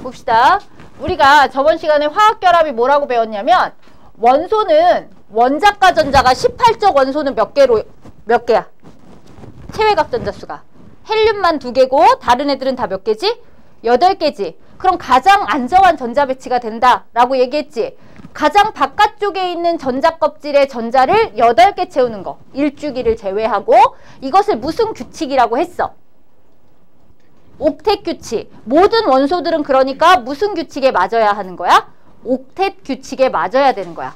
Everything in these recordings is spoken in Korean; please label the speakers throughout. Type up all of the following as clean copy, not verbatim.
Speaker 1: 봅시다. 우리가 저번 시간에 화학결합이 뭐라고 배웠냐면 원소는 원자과 전자가 18적 원소는 몇 개야? 체외각 전자수가. 헬륨만 2개고 다른 애들은 다 몇 개지? 8개지. 그럼 가장 안정한 전자 배치가 된다라고 얘기했지. 가장 바깥쪽에 있는 전자 껍질의 전자를 8개 채우는 거. 일주기를 제외하고 이것을 무슨 규칙이라고 했어? 옥텟 규칙. 모든 원소들은 그러니까 무슨 규칙에 맞아야 하는 거야? 옥텟 규칙에 맞아야 되는 거야.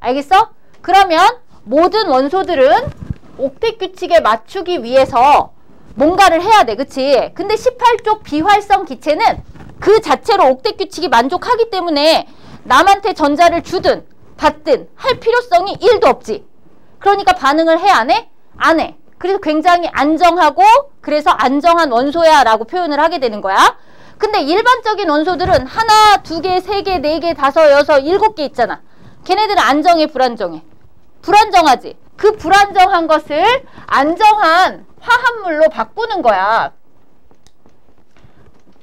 Speaker 1: 알겠어? 그러면 모든 원소들은 옥텟 규칙에 맞추기 위해서 뭔가를 해야 돼. 그치? 근데 18쪽 비활성 기체는 그 자체로 옥텟 규칙이 만족하기 때문에 남한테 전자를 주든 받든 할 필요성이 1도 없지. 그러니까 반응을 해? 안 해? 안 해. 그래서 굉장히 안정하고 그래서 안정한 원소야 라고 표현을 하게 되는 거야. 근데 일반적인 원소들은 하나, 2개, 3개, 4개, 5, 6, 7개 있잖아. 걔네들은 안정해, 불안정해? 불안정하지. 그 불안정한 것을 안정한 화합물로 바꾸는 거야.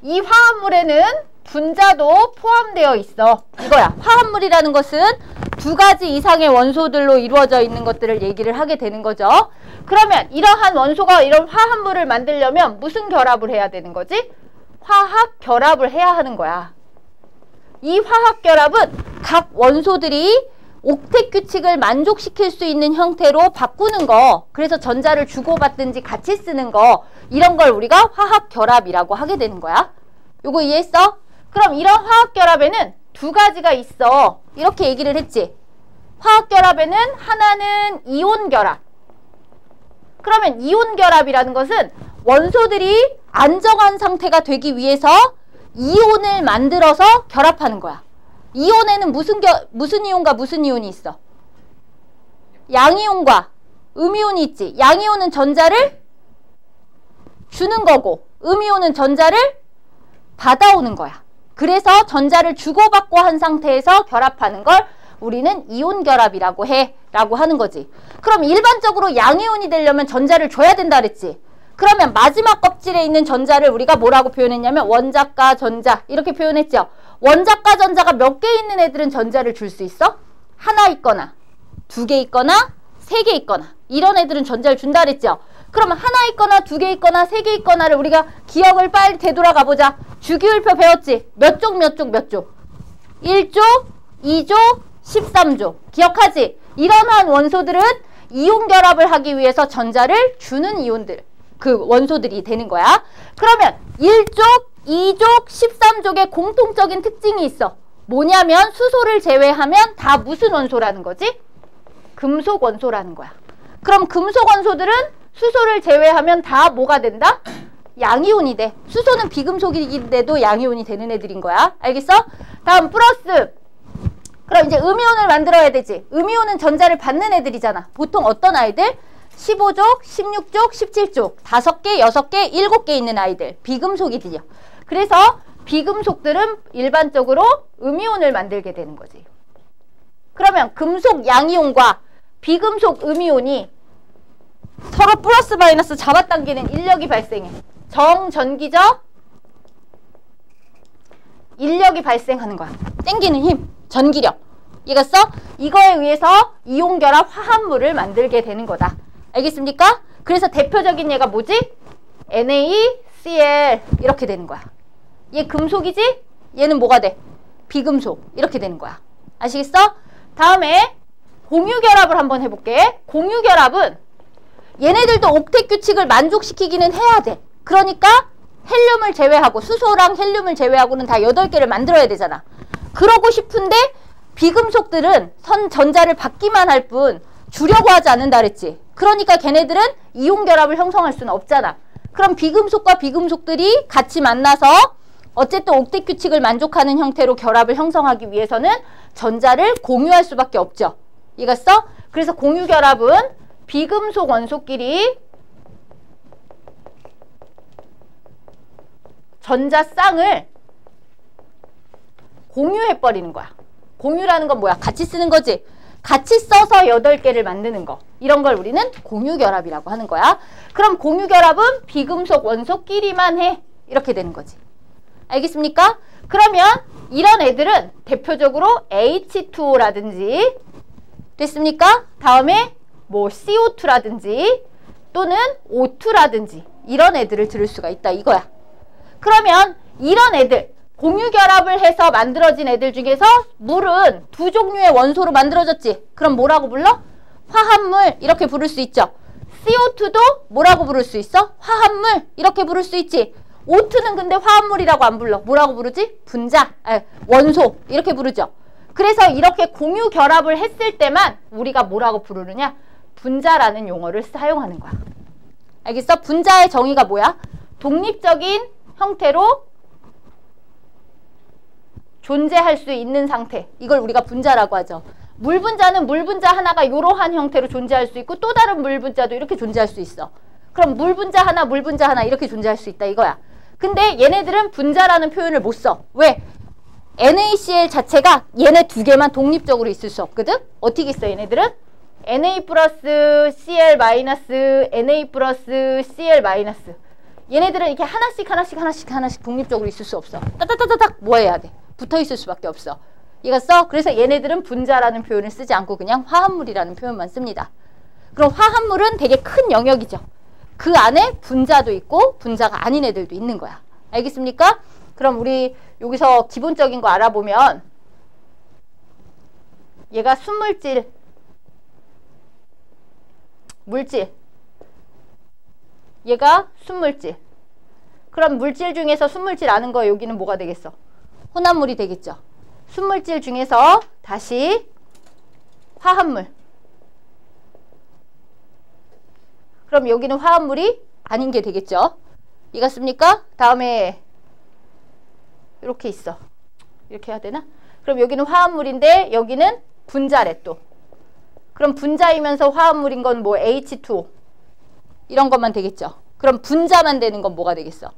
Speaker 1: 이 화합물에는 분자도 포함되어 있어. 이거야. 화합물이라는 것은 2가지 이상의 원소들로 이루어져 있는 것들을 얘기를 하게 되는 거죠. 그러면 이러한 원소가 이런 화합물을 만들려면 무슨 결합을 해야 되는 거지? 화학 결합을 해야 하는 거야. 이 화학 결합은 각 원소들이 옥텟 규칙을 만족시킬 수 있는 형태로 바꾸는 거, 그래서 전자를 주고받든지 같이 쓰는 거, 이런 걸 우리가 화학 결합이라고 하게 되는 거야. 요거 이해했어? 그럼 이런 화학 결합에는 2가지가 있어. 이렇게 얘기를 했지. 화학 결합에는 하나는 이온 결합. 그러면 이온 결합이라는 것은 원소들이 안정한 상태가 되기 위해서 이온을 만들어서 결합하는 거야. 이온에는 무슨 이온과 무슨 이온이 있어? 양이온과 음이온이 있지. 양이온은 전자를 주는 거고 음이온은 전자를 받아오는 거야. 그래서 전자를 주고받고 한 상태에서 결합하는 걸 우리는 이온 결합이라고 해 라고 하는 거지. 그럼 일반적으로 양이온이 되려면 전자를 줘야 된다 그랬지. 그러면 마지막 껍질에 있는 전자를 우리가 뭐라고 표현했냐면 원자과 전자 이렇게 표현했죠. 원자과 전자가 몇 개 있는 애들은 전자를 줄 수 있어? 하나 있거나 2개 있거나 3개 있거나 이런 애들은 전자를 준다 그랬죠. 그러면 하나 있거나 2개 있거나 3개 있거나를 우리가 기억을 빨리 되돌아가 보자. 주기율표 배웠지? 몇 쪽 몇 쪽 몇 쪽? 1조, 2조, 13조. 기억하지? 이러한 원소들은 이온 결합을 하기 위해서 전자를 주는 이온들, 그 원소들이 되는 거야. 그러면 1족, 2족, 13족의 공통적인 특징이 있어. 뭐냐면 수소를 제외하면 다 무슨 원소라는 거지? 금속 원소라는 거야. 그럼 금속 원소들은 수소를 제외하면 다 뭐가 된다? 양이온이 돼. 수소는 비금속인데도 양이온이 되는 애들인 거야. 알겠어? 다음 플러스. 그럼 이제 음이온을 만들어야 되지. 음이온은 전자를 받는 애들이잖아. 보통 어떤 아이들? 15족, 16족, 17족, 5개, 6개, 7개 있는 아이들. 비금속이들이요. 그래서 비금속들은 일반적으로 음이온을 만들게 되는 거지. 그러면 금속 양이온과 비금속 음이온이 서로 플러스 마이너스 잡아당기는 인력이 발생해. 정전기적 인력이 발생하는 거야. 당기는 힘, 전기력. 이겼어? 이거에 의해서 이온결합 화합물을 만들게 되는 거다. 알겠습니까? 그래서 대표적인 얘가 뭐지? NaCl 이렇게 되는 거야. 얘 금속이지? 얘는 뭐가 돼? 비금속 이렇게 되는 거야. 아시겠어? 다음에 공유결합을 한번 해볼게. 공유결합은 얘네들도 옥텟 규칙을 만족시키기는 해야 돼. 그러니까 헬륨을 제외하고 수소랑 헬륨을 제외하고는 다 8개를 만들어야 되잖아. 그러고 싶은데 비금속들은 전자를 받기만 할 뿐 주려고 하지 않는다 그랬지. 그러니까 걔네들은 이온 결합을 형성할 수는 없잖아. 그럼 비금속과 비금속들이 같이 만나서 어쨌든 옥텟 규칙을 만족하는 형태로 결합을 형성하기 위해서는 전자를 공유할 수밖에 없죠. 이해갔어? 그래서 공유 결합은 비금속 원소끼리 전자쌍을 공유해버리는 거야. 공유라는 건 뭐야? 같이 쓰는 거지. 같이 써서 8개를 만드는 거. 이런 걸 우리는 공유결합이라고 하는 거야. 그럼 공유결합은 비금속 원소끼리만 해. 이렇게 되는 거지. 알겠습니까? 그러면 이런 애들은 대표적으로 H2O라든지 됐습니까? 다음에 뭐 CO2라든지 또는 O2라든지 이런 애들을 들을 수가 있다 이거야. 그러면 이런 애들 공유결합을 해서 만들어진 애들 중에서 물은 두 종류의 원소로 만들어졌지. 그럼 뭐라고 불러? 화합물 이렇게 부를 수 있죠. CO2도 뭐라고 부를 수 있어? 화합물 이렇게 부를 수 있지. O2는 근데 화합물이라고 안 불러. 뭐라고 부르지? 분자, 원소 이렇게 부르죠. 그래서 이렇게 공유 결합을 했을 때만 우리가 뭐라고 부르느냐? 분자라는 용어를 사용하는 거야. 알겠어? 분자의 정의가 뭐야? 독립적인 형태로 존재할 수 있는 상태. 이걸 우리가 분자라고 하죠. 물분자는 물분자 하나가 이러한 형태로 존재할 수 있고 또 다른 물분자도 이렇게 존재할 수 있어. 그럼 물분자 하나 이렇게 존재할 수 있다 이거야. 근데 얘네들은 분자라는 표현을 못 써. 왜? NaCl 자체가 얘네 두 개만 독립적으로 있을 수 없거든? 어떻게 있어 얘네들은? Na 플러스 Cl 마이너스 Na 플러스 Cl 마이너스 얘네들은 이렇게 하나씩 독립적으로 있을 수 없어. 따닥따닥 뭐 해야 돼? 붙어 있을 수밖에 없어. 이해갔어? 그래서 얘네들은 분자라는 표현을 쓰지 않고 그냥 화합물이라는 표현만 씁니다. 그럼 화합물은 되게 큰 영역이죠. 그 안에 분자도 있고 분자가 아닌 애들도 있는 거야. 알겠습니까? 그럼 우리 여기서 기본적인 거 알아보면 얘가 순물질, 물질, 얘가 순물질. 그럼 물질 중에서 순물질 아는 거 여기는 뭐가 되겠어? 혼합물이 되겠죠. 순물질 중에서 다시 화합물. 그럼 여기는 화합물이 아닌 게 되겠죠. 이해갔습니까? 다음에 이렇게 있어. 이렇게 해야 되나? 그럼 여기는 화합물인데 여기는 분자래 또. 그럼 분자이면서 화합물인 건 뭐 H2O 이런 것만 되겠죠. 그럼 분자만 되는 건 뭐가 되겠어?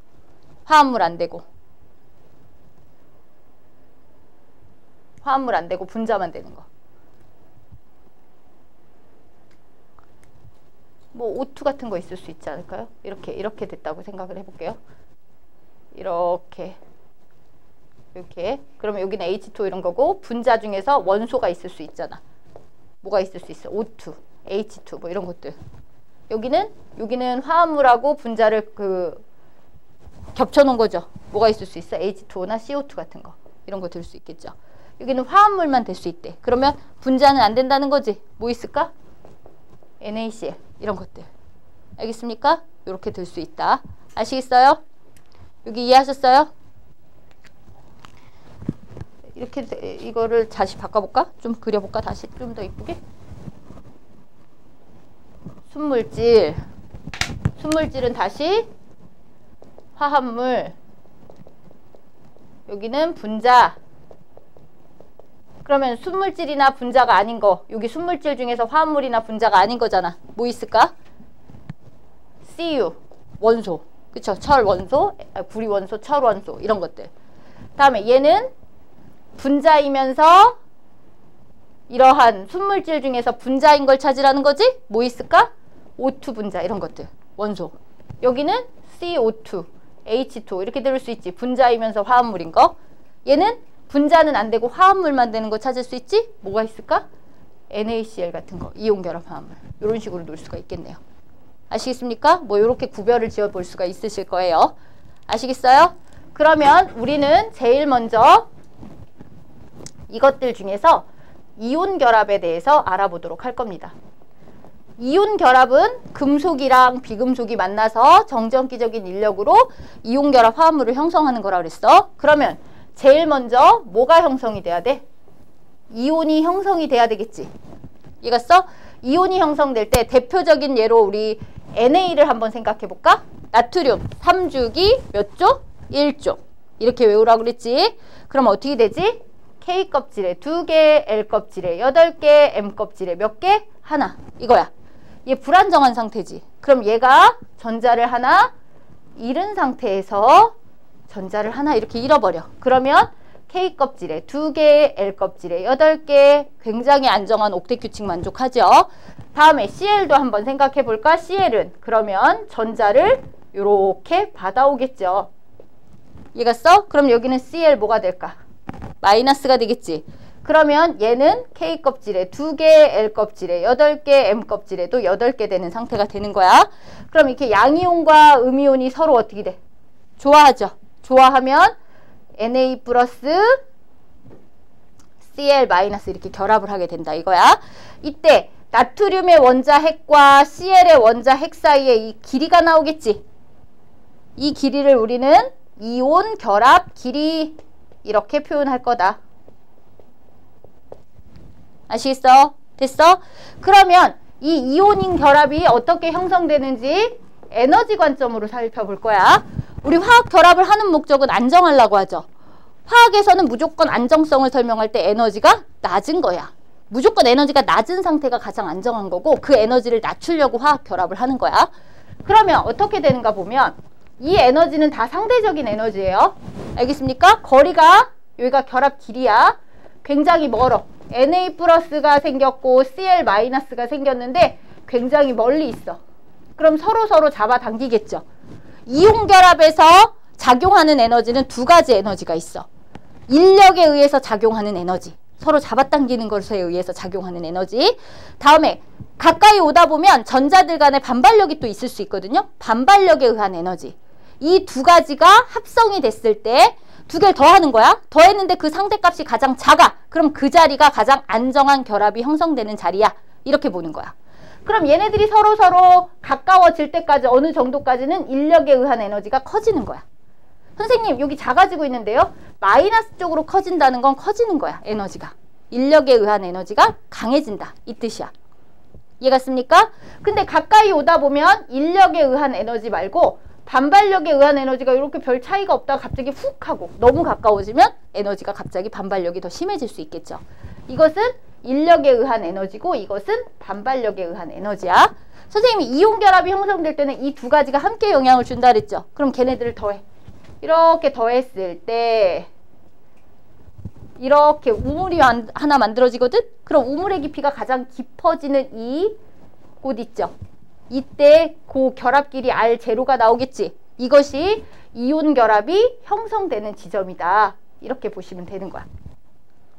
Speaker 1: 화합물 안 되고. 화합물 안 되고 분자만 되는 거. 뭐 O2 같은 거 있을 수 있지 않을까요? 이렇게 됐다고 생각을 해볼게요. 이렇게. 그러면 여기는 H2O 이런 거고 분자 중에서 원소가 있을 수 있잖아. 뭐가 있을 수 있어? O2, H2 뭐 이런 것들. 여기는 화합물하고 분자를 겹쳐놓은 거죠. 뭐가 있을 수 있어? H2O나 CO2 같은 거. 이런 거 들 수 있겠죠. 여기는 화합물만 될 수 있대. 그러면 분자는 안 된다는 거지. 뭐 있을까? NaCl 이런 것들. 알겠습니까? 이렇게 들 수 있다. 아시겠어요? 여기 이해하셨어요? 이렇게 이거를 다시 바꿔볼까? 좀 그려볼까? 다시 좀 더 이쁘게. 순물질은 다시 화합물. 여기는 분자. 그러면 순물질이나 분자가 아닌 거. 여기 순물질 중에서 화합물이나 분자가 아닌 거잖아. 뭐 있을까? Cu 원소. 그쵸? 철원소, 구리원소, 철원소 이런 것들. 다음에 얘는 분자이면서 이러한 순물질 중에서 분자인 걸 찾으라는 거지? 뭐 있을까? O2 분자 이런 것들. 원소. 여기는 CO2, H2 이렇게 들을 수 있지. 분자이면서 화합물인 거. 얘는 분자는 안 되고 화합물만 되는 거 찾을 수 있지? 뭐가 있을까? NaCl 같은 거. 이온결합 화합물. 이런 식으로 놓을 수가 있겠네요. 아시겠습니까? 뭐 이렇게 구별을 지어 볼 수가 있으실 거예요. 아시겠어요? 그러면 우리는 제일 먼저 이것들 중에서 이온 결합에 대해서 알아보도록 할 겁니다. 이온 결합은 금속이랑 비금속이 만나서 정전기적인 인력으로 이온 결합 화합물을 형성하는 거라 그랬어. 그러면 제일 먼저 뭐가 형성이 돼야 돼? 이온이 형성이 돼야 되겠지. 이해갔어? 이온이 형성될 때 대표적인 예로 우리 NA를 한번 생각해 볼까? 나트륨 3주기 몇 조? 1조. 이렇게 외우라고 그랬지. 그럼 어떻게 되지? K 껍질에 2개, L 껍질에 8개, M 껍질에 몇 개? 하나. 이거야. 얘 불안정한 상태지. 그럼 얘가 전자를 하나 잃은 상태에서 전자를 하나 이렇게 잃어버려. 그러면 K 껍질에 2개, L 껍질에 8개. 굉장히 안정한 옥텟 규칙 만족하죠. 다음에 Cl도 한번 생각해 볼까? Cl은 그러면 전자를 이렇게 받아오겠죠. 이해갔어? 그럼 여기는 Cl 뭐가 될까? 마이너스가 되겠지. 그러면 얘는 K 껍질에 2개, L 껍질에 8개, M 껍질에도 8개 되는 상태가 되는 거야. 그럼 이렇게 양이온과 음이온이 서로 어떻게 돼? 좋아하죠. 좋아하면 Na 플러스 Cl 마이너스 이렇게 결합을 하게 된다 이거야. 이때 나트륨의 원자 핵과 Cl의 원자 핵 사이에 이 길이가 나오겠지. 이 길이를 우리는 이온 결합 길이 이렇게 표현할 거다. 아시겠어? 됐어? 그러면 이 이온인 결합이 어떻게 형성되는지 에너지 관점으로 살펴볼 거야. 우리 화학 결합을 하는 목적은 안정하려고 하죠. 화학에서는 무조건 안정성을 설명할 때 에너지가 낮은 거야. 무조건 에너지가 낮은 상태가 가장 안정한 거고 그 에너지를 낮추려고 화학 결합을 하는 거야. 그러면 어떻게 되는가 보면 이 에너지는 다 상대적인 에너지예요. 알겠습니까? 거리가 여기가 결합 길이야. 굉장히 멀어. Na 플러스가 생겼고 Cl 마이너스가 생겼는데 굉장히 멀리 있어. 그럼 서로 잡아당기겠죠. 이온 결합에서 작용하는 에너지는 두 가지 에너지가 있어. 인력에 의해서 작용하는 에너지. 서로 잡아당기는 것에 의해서 작용하는 에너지. 다음에 가까이 오다 보면 전자들 간의 반발력이 또 있을 수 있거든요. 반발력에 의한 에너지. 이 두 가지가 합성이 됐을 때 두 개를 더하는 거야. 더했는데 그 상대값이 가장 작아. 그럼 그 자리가 가장 안정한 결합이 형성되는 자리야. 이렇게 보는 거야. 그럼 얘네들이 서로 가까워질 때까지 어느 정도까지는 인력에 의한 에너지가 커지는 거야. 선생님 여기 작아지고 있는데요. 마이너스 쪽으로 커진다는 건 커지는 거야. 에너지가. 인력에 의한 에너지가 강해진다. 이 뜻이야. 이해갔습니까? 근데 가까이 오다 보면 인력에 의한 에너지 말고 반발력에 의한 에너지가 이렇게 별 차이가 없다가 갑자기 훅 하고 너무 가까워지면 에너지가 갑자기 반발력이 더 심해질 수 있겠죠. 이것은 인력에 의한 에너지고 이것은 반발력에 의한 에너지야. 선생님이 이온 결합이 형성될 때는 이 두 가지가 함께 영향을 준다 그랬죠. 그럼 걔네들을 더해. 이렇게 더했을 때 이렇게 우물이 하나 만들어지거든? 그럼 우물의 깊이가 가장 깊어지는 이 곳 있죠. 이때 그 결합끼리 R0가 나오겠지. 이것이 이온 결합이 형성되는 지점이다. 이렇게 보시면 되는 거야.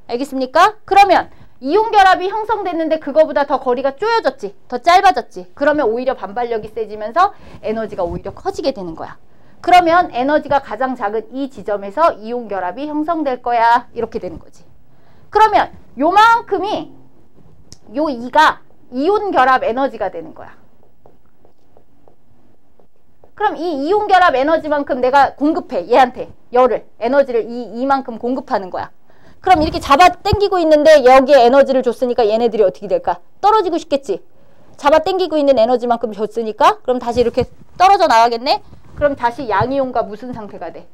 Speaker 1: 알겠습니까? 그러면 이온 결합이 형성됐는데 그거보다 더 거리가 쪼여졌지. 더 짧아졌지. 그러면 오히려 반발력이 세지면서 에너지가 오히려 커지게 되는 거야. 그러면 에너지가 가장 작은 이 지점에서 이온 결합이 형성될 거야. 이렇게 되는 거지. 그러면 요만큼이 요 2가 이온 결합 에너지가 되는 거야. 그럼 이 이온 결합 에너지만큼 내가 공급해. 얘한테 열을, 에너지를 이만큼 공급하는 거야. 그럼 이렇게 잡아 당기고 있는데 여기에 에너지를 줬으니까 얘네들이 어떻게 될까? 떨어지고 싶겠지. 잡아 당기고 있는 에너지만큼 줬으니까 그럼 다시 이렇게 떨어져 나가겠네? 그럼 다시 양이온과 무슨 상태가 돼?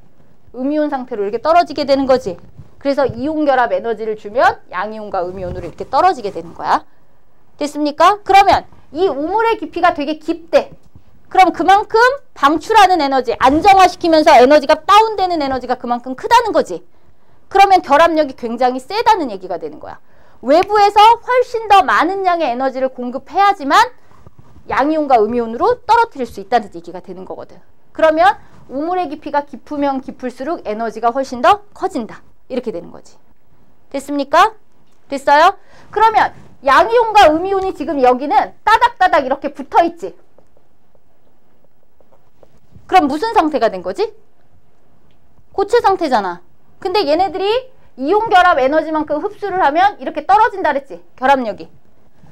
Speaker 1: 음이온 상태로 이렇게 떨어지게 되는 거지. 그래서 이온 결합 에너지를 주면 양이온과 음이온으로 이렇게 떨어지게 되는 거야. 됐습니까? 그러면 이 우물의 깊이가 되게 깊대. 그럼 그만큼 방출하는 에너지, 안정화시키면서 에너지가 다운되는 에너지가 그만큼 크다는 거지. 그러면 결합력이 굉장히 세다는 얘기가 되는 거야. 외부에서 훨씬 더 많은 양의 에너지를 공급해야지만 양이온과 음이온으로 떨어뜨릴 수 있다는 얘기가 되는 거거든. 그러면 우물의 깊이가 깊으면 깊을수록 에너지가 훨씬 더 커진다. 이렇게 되는 거지. 됐습니까? 됐어요? 그러면 양이온과 음이온이 지금 여기는 따닥따닥 이렇게 붙어있지. 그럼 무슨 상태가 된 거지? 고체 상태잖아. 근데 얘네들이 이온 결합 에너지만큼 흡수를 하면 이렇게 떨어진다 그랬지. 결합력이.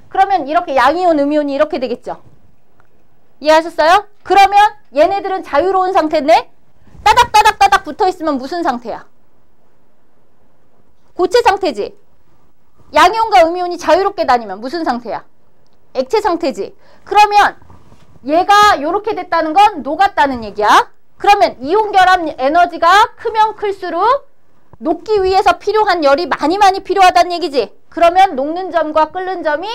Speaker 1: 그러면 이렇게 양이온, 음이온이 이렇게 되겠죠. 이해하셨어요? 그러면 얘네들은 자유로운 상태인데 따닥따닥따닥 붙어있으면 무슨 상태야? 고체 상태지. 양이온과 음이온이 자유롭게 다니면 무슨 상태야? 액체 상태지. 그러면 얘가 이렇게 됐다는 건 녹았다는 얘기야. 그러면 이온 결합 에너지가 크면 클수록 녹기 위해서 필요한 열이 많이 필요하다는 얘기지. 그러면 녹는 점과 끓는 점이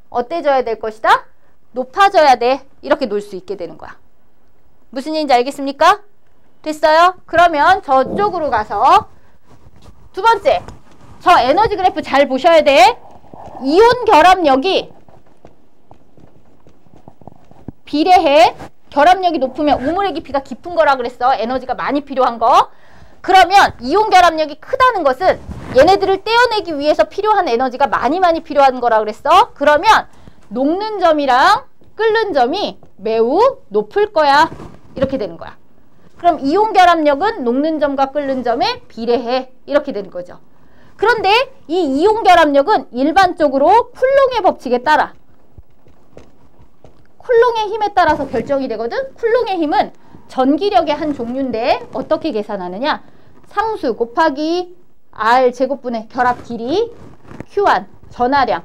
Speaker 1: 어때져야 될 것이다? 높아져야 돼. 이렇게 놓을 수 있게 되는 거야. 무슨 얘기인지 알겠습니까? 됐어요? 그러면 저쪽으로 가서 두 번째, 저 에너지 그래프 잘 보셔야 돼. 이온 결합력이 비례해. 결합력이 높으면 우물의 깊이가 깊은 거라 그랬어. 에너지가 많이 필요한 거. 그러면 이온 결합력이 크다는 것은 얘네들을 떼어내기 위해서 필요한 에너지가 많이 필요한 거라 그랬어. 그러면 녹는 점이랑 끓는 점이 매우 높을 거야. 이렇게 되는 거야. 그럼 이온 결합력은 녹는 점과 끓는 점에 비례해. 이렇게 되는 거죠. 그런데 이 이온 결합력은 일반적으로 쿨롱의 법칙에 따라, 쿨롱의 힘에 따라서 결정이 되거든. 쿨롱의 힘은 전기력의 한 종류인데 어떻게 계산하느냐? 상수 곱하기 R 제곱분의 결합 길이 Q1 전하량,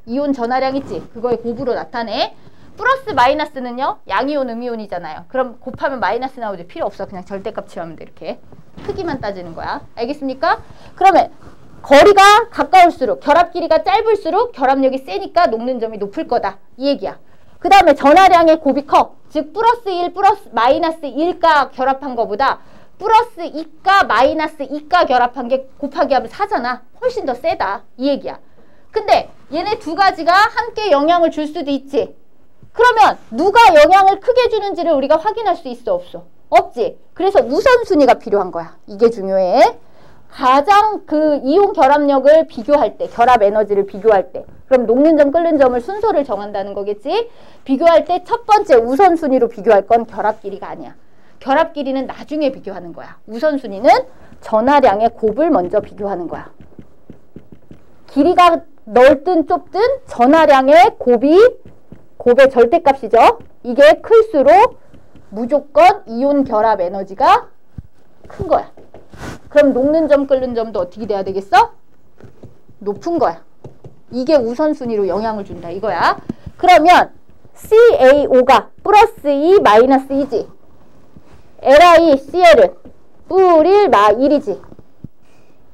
Speaker 1: 이온 전하량 있지? 그거의 곱으로 나타내. 플러스 마이너스는요, 양이온 음이온이잖아요. 그럼 곱하면 마이너스 나오지. 필요 없어. 그냥 절대값 취하면 돼. 이렇게 크기만 따지는 거야. 알겠습니까? 그러면 거리가 가까울수록, 결합 길이가 짧을수록 결합력이 세니까 녹는 점이 높을 거다. 이 얘기야. 그 다음에 전하량의 곱이 커. 즉 플러스 1 플러스 마이너스 1가 결합한 거보다 플러스 2가 마이너스 2가 결합한 게 곱하기 하면 4잖아. 훨씬 더 세다. 이 얘기야. 근데 얘네 두 가지가 함께 영향을 줄 수도 있지. 그러면 누가 영향을 크게 주는지를 우리가 확인할 수 있어, 없어? 없지. 그래서 우선순위가 필요한 거야. 이게 중요해. 가장 그 이온 결합력을 비교할 때, 결합 에너지를 비교할 때, 그럼 녹는 점, 끓는 점을 순서를 정한다는 거겠지? 비교할 때 첫 번째 우선순위로 비교할 건 결합 길이가 아니야. 결합 길이는 나중에 비교하는 거야. 우선순위는 전하량의 곱을 먼저 비교하는 거야. 길이가 넓든 좁든 전하량의 곱의 절대값이죠. 이게 클수록 무조건 이온 결합 에너지가 큰 거야. 그럼 녹는 점, 끓는 점도 어떻게 돼야 되겠어? 높은 거야. 이게 우선순위로 영향을 준다 이거야. 그러면 CaO가 플러스 2 마이너스 2지. LiCl은 뿔1 마 1이지.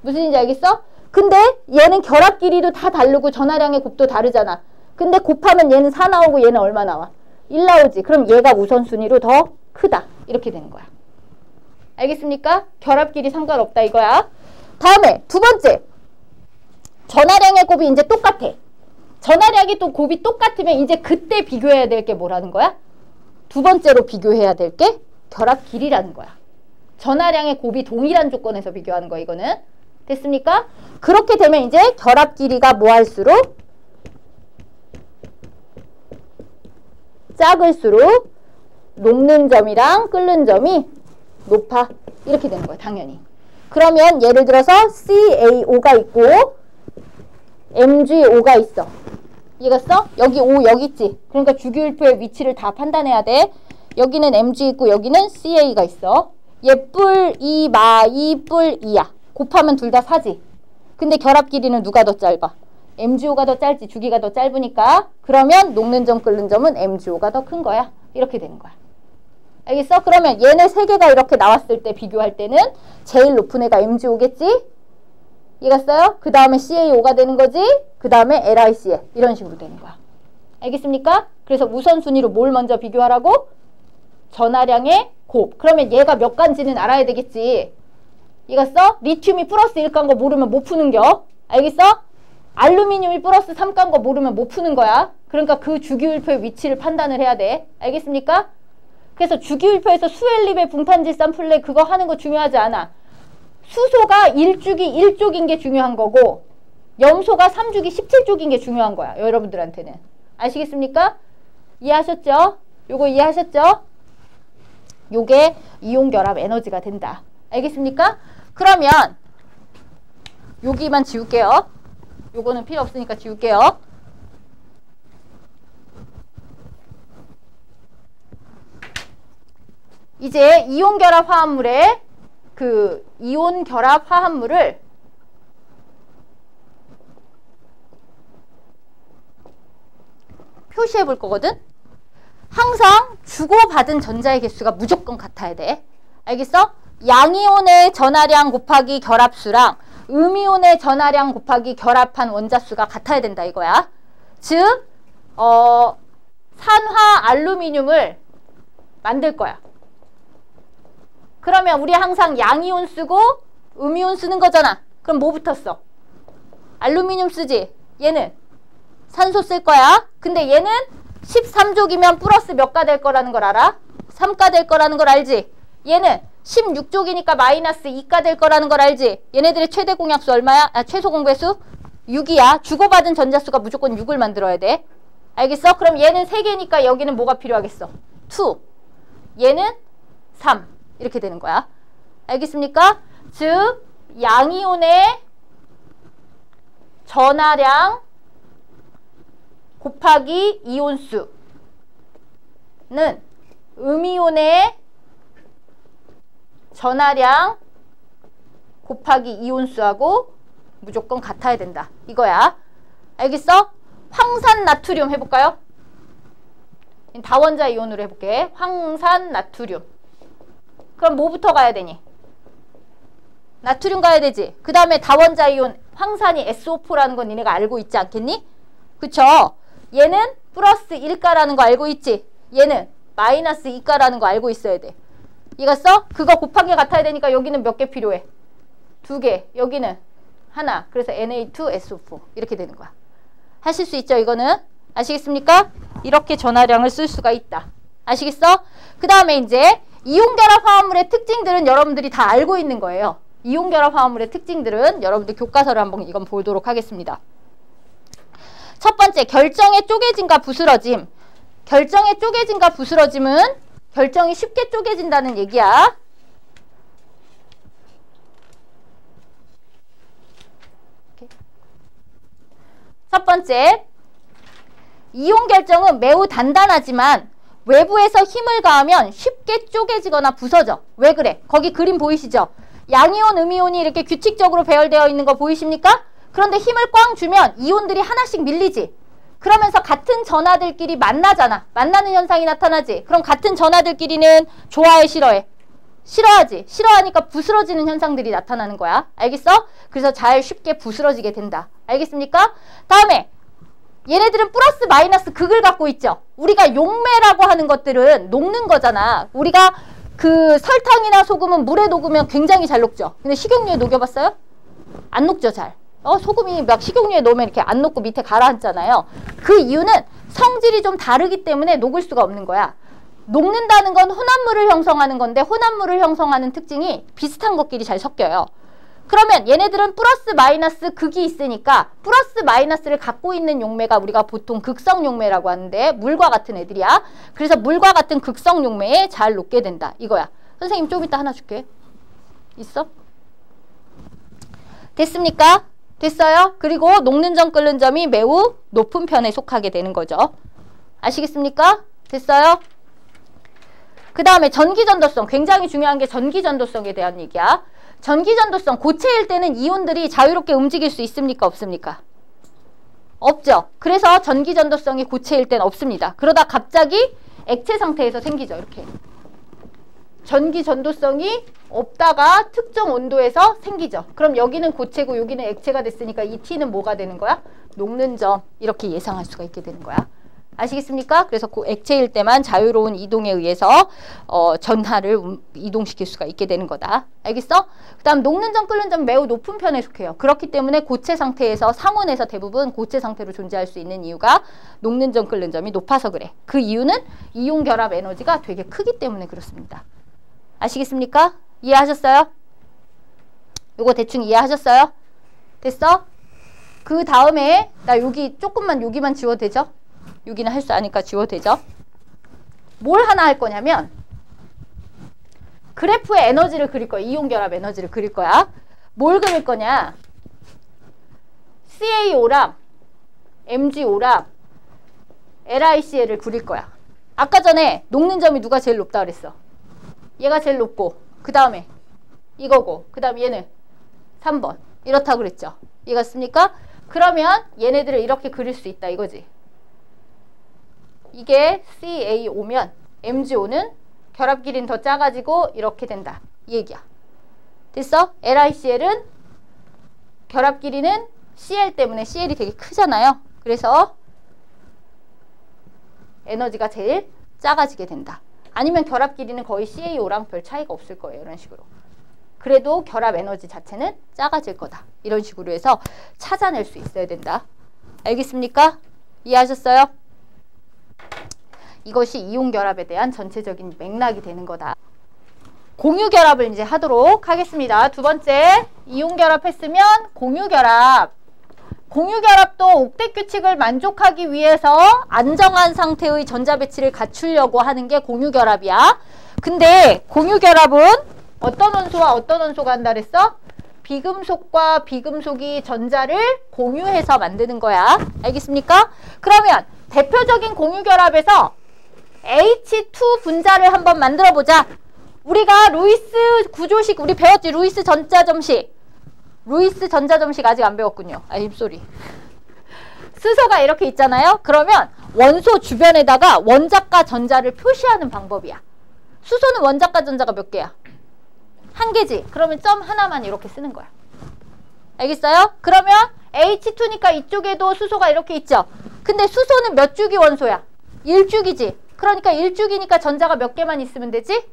Speaker 1: 무슨 얘기인지 알겠어? 근데 얘는 결합 길이도 다 다르고 전하량의 곱도 다르잖아. 근데 곱하면 얘는 4 나오고 얘는 얼마 나와? 1 나오지. 그럼 얘가 우선순위로 더 크다. 이렇게 되는 거야. 알겠습니까? 결합 길이 상관없다 이거야. 다음에 두 번째. 전하량의 곱이 이제 똑같아. 전하량이 또 곱이 똑같으면 이제 그때 비교해야 될 게 뭐라는 거야? 두 번째로 비교해야 될 게 결합 길이라는 거야. 전하량의 곱이 동일한 조건에서 비교하는 거야 이거는. 됐습니까? 그렇게 되면 이제 결합 길이가 뭐 할수록? 작을수록 녹는 점이랑 끓는 점이 높아. 이렇게 되는 거야 당연히. 그러면 예를 들어서 CaO가 있고 MgO가 있어. 이해갔어? 여기 O 여기 있지. 그러니까 주기율표의 위치를 다 판단해야 돼. 여기는 Mg 있고 여기는 Ca가 있어. 얘 뿔 2 마 2 뿔 2야. 곱하면 둘 다 4지. 근데 결합 길이는 누가 더 짧아? MgO가 더 짧지. 주기가 더 짧으니까. 그러면 녹는 점 끓는 점은 MgO가 더 큰 거야. 이렇게 되는 거야. 알겠어? 그러면 얘네 세 개가 이렇게 나왔을 때 비교할 때는 제일 높은 애가 MgO겠지? 이해갔어요? 그 다음에 CaO가 되는 거지? 그 다음에 LiCl 이런 식으로 되는 거야. 알겠습니까? 그래서 우선순위로 뭘 먼저 비교하라고? 전하량의 곱. 그러면 얘가 몇 간지는 알아야 되겠지. 이해갔어? 리튬이 플러스 1 간 거 모르면 못 푸는겨. 알겠어? 알루미늄이 플러스 3 간 거 모르면 못 푸는 거야. 그러니까 그 주기율표의 위치를 판단을 해야 돼. 알겠습니까? 그래서 주기율표에서 수엘립의 붕탄질산 플레 그거 하는 거 중요하지 않아. 수소가 1주기 1쪽인 게 중요한 거고 염소가 3주기 17쪽인 게 중요한 거야. 여러분들한테는. 아시겠습니까? 이해하셨죠? 요거 이해하셨죠? 요게 이온 결합 에너지가 된다. 알겠습니까? 그러면 여기만 지울게요. 요거는 필요 없으니까 지울게요. 이제 이온 결합 화합물의 그 이온 결합 화합물을 표시해 볼 거거든? 항상 주고받은 전자의 개수가 무조건 같아야 돼. 알겠어? 양이온의 전하량 곱하기 결합수랑 음이온의 전하량 곱하기 결합한 원자수가 같아야 된다 이거야. 즉 산화 알루미늄을 만들 거야. 그러면 우리 항상 양이온 쓰고 음이온 쓰는 거잖아. 그럼 뭐 붙었어? 알루미늄 쓰지. 얘는 산소 쓸 거야. 근데 얘는 13족이면 플러스 몇 가 될 거라는 걸 알아? 3가 될 거라는 걸 알지? 얘는 16족이니까 마이너스 2가 될 거라는 걸 알지? 얘네들의 최대 공약수 얼마야? 최소 공배수? 6이야. 주고받은 전자수가 무조건 6을 만들어야 돼. 알겠어? 그럼 얘는 3개니까 여기는 뭐가 필요하겠어? 2. 얘는 3. 이렇게 되는 거야. 알겠습니까? 즉 양이온의 전하량 곱하기 이온수는 음이온의 전하량 곱하기 이온수하고 무조건 같아야 된다. 이거야. 알겠어? 황산 나트륨 해볼까요? 다원자 이온으로 해볼게. 황산 나트륨. 그럼 뭐부터 가야 되니? 나트륨 가야 되지. 그 다음에 다원자 이온 황산이 SO4라는 건 니네가 알고 있지 않겠니? 그쵸? 얘는 플러스 1가라는 거 알고 있지? 얘는 마이너스 2가라는 거 알고 있어야 돼. 이겼어? 그거 곱한 게 같아야 되니까 여기는 몇 개 필요해? 2개. 여기는 하나. 그래서 Na2SO4 이렇게 되는 거야. 하실 수 있죠? 이거는. 아시겠습니까? 이렇게 전하량을 쓸 수가 있다. 아시겠어? 그 다음에 이제 이온결합 화합물의 특징들은 여러분들이 다 알고 있는 거예요. 이온결합 화합물의 특징들은 여러분들 교과서를 한번 이건 보도록 하겠습니다. 첫 번째, 결정의 쪼개짐과 부스러짐. 결정의 쪼개짐과 부스러짐은 결정이 쉽게 쪼개진다는 얘기야. 첫 번째, 이온 결정은 매우 단단하지만 외부에서 힘을 가하면 쉽게 쪼개지거나 부서져. 왜 그래? 거기 그림 보이시죠? 양이온, 음이온이 이렇게 규칙적으로 배열되어 있는 거 보이십니까? 그런데 힘을 꽝 주면 이온들이 하나씩 밀리지. 그러면서 같은 전하들끼리 만나잖아. 만나는 현상이 나타나지. 그럼 같은 전하들끼리는 좋아해, 싫어해? 싫어하지. 싫어하니까 부스러지는 현상들이 나타나는 거야. 알겠어? 그래서 잘 쉽게 부스러지게 된다. 알겠습니까? 다음에 얘네들은 플러스 마이너스 극을 갖고 있죠. 우리가 용매라고 하는 것들은 녹는 거잖아. 우리가 그 설탕이나 소금은 물에 녹으면 굉장히 잘 녹죠. 근데 식용유에 녹여봤어요? 안 녹죠, 잘. 소금이 막 식용유에 넣으면 이렇게 안 녹고 밑에 가라앉잖아요. 그 이유는 성질이 좀 다르기 때문에 녹을 수가 없는 거야. 녹는다는 건 혼합물을 형성하는 건데 혼합물을 형성하는 특징이 비슷한 것끼리 잘 섞여요. 그러면 얘네들은 플러스 마이너스 극이 있으니까 플러스 마이너스를 갖고 있는 용매가 우리가 보통 극성 용매라고 하는데 물과 같은 애들이야. 그래서 물과 같은 극성 용매에 잘 녹게 된다. 이거야. 선생님 좀 이따 하나 줄게. 있어? 됐습니까? 됐어요? 그리고 녹는 점 끓는 점이 매우 높은 편에 속하게 되는 거죠. 아시겠습니까? 됐어요? 그 다음에 전기전도성. 굉장히 중요한 게 전기전도성에 대한 얘기야. 전기전도성. 고체일 때는 이온들이 자유롭게 움직일 수 있습니까? 없습니까? 없죠. 그래서 전기전도성이 고체일 때는 없습니다. 그러다 갑자기 액체 상태에서 생기죠. 이렇게. 전기전도성이 없다가 특정 온도에서 생기죠. 그럼 여기는 고체고 여기는 액체가 됐으니까 이 T는 뭐가 되는 거야? 녹는 점. 이렇게 예상할 수가 있게 되는 거야. 아시겠습니까? 그래서 그 액체일 때만 자유로운 이동에 의해서 전하를 이동시킬 수가 있게 되는 거다. 알겠어? 그 다음 녹는 점, 끓는 점 매우 높은 편에 속해요. 그렇기 때문에 고체 상태에서 상온에서 대부분 고체 상태로 존재할 수 있는 이유가 녹는 점, 끓는 점이 높아서 그래. 그 이유는 이온 결합 에너지가 되게 크기 때문에 그렇습니다. 아시겠습니까? 이해하셨어요? 요거 대충 이해하셨어요? 됐어? 그 다음에 나 여기 조금만 여기만 지워도 되죠? 여기는 할 수 아니까 지워도 되죠? 뭘 하나 할 거냐면 그래프의 에너지를 그릴 거야. 이온 결합 에너지를 그릴 거야. 뭘 그릴 거냐? CaO랑 MgO랑 LiCl을 그릴 거야. 아까 전에 녹는 점이 누가 제일 높다 그랬어? 얘가 제일 높고 그 다음에 이거고 그 다음에 얘는 3번 이렇다 그랬죠. 이해갔습니까? 그러면 얘네들을 이렇게 그릴 수 있다 이거지. 이게 CaO면 MgO는 결합 길이는 더 작아지고 이렇게 된다. 이 얘기야. 됐어? LiCl은 결합 길이는 Cl 때문에 Cl이 되게 크잖아요. 그래서 에너지가 제일 작아지게 된다. 아니면 결합 길이는 거의 CaO랑 별 차이가 없을 거예요. 이런 식으로. 그래도 결합 에너지 자체는 작아질 거다. 이런 식으로 해서 찾아낼 수 있어야 된다. 알겠습니까? 이해하셨어요? 이것이 이온 결합에 대한 전체적인 맥락이 되는 거다. 공유결합을 이제 하도록 하겠습니다. 두 번째, 이온결합 했으면 공유결합. 공유결합도 옥텟 규칙을 만족하기 위해서 안정한 상태의 전자배치를 갖추려고 하는 게 공유결합이야. 근데 공유결합은 어떤 원소와 어떤 원소가 한다 그랬어? 비금속과 비금속이 전자를 공유해서 만드는 거야. 알겠습니까? 그러면 대표적인 공유결합에서 H2 분자를 한번 만들어 보자. 우리가 루이스 구조식 우리 배웠지? 루이스 전자점식. 루이스 전자점식 아직 안 배웠군요. 아, 입소리. 수소가 이렇게 있잖아요. 그러면 원소 주변에다가 원자과 전자를 표시하는 방법이야. 수소는 원자과 전자가 몇 개야? 한 개지. 그러면 점 하나만 이렇게 쓰는 거야. 알겠어요? 그러면 H2니까 이쪽에도 수소가 이렇게 있죠. 근데 수소는 몇 주기 원소야? 1주기지. 그러니까 1주기니까 전자가 몇 개만 있으면 되지?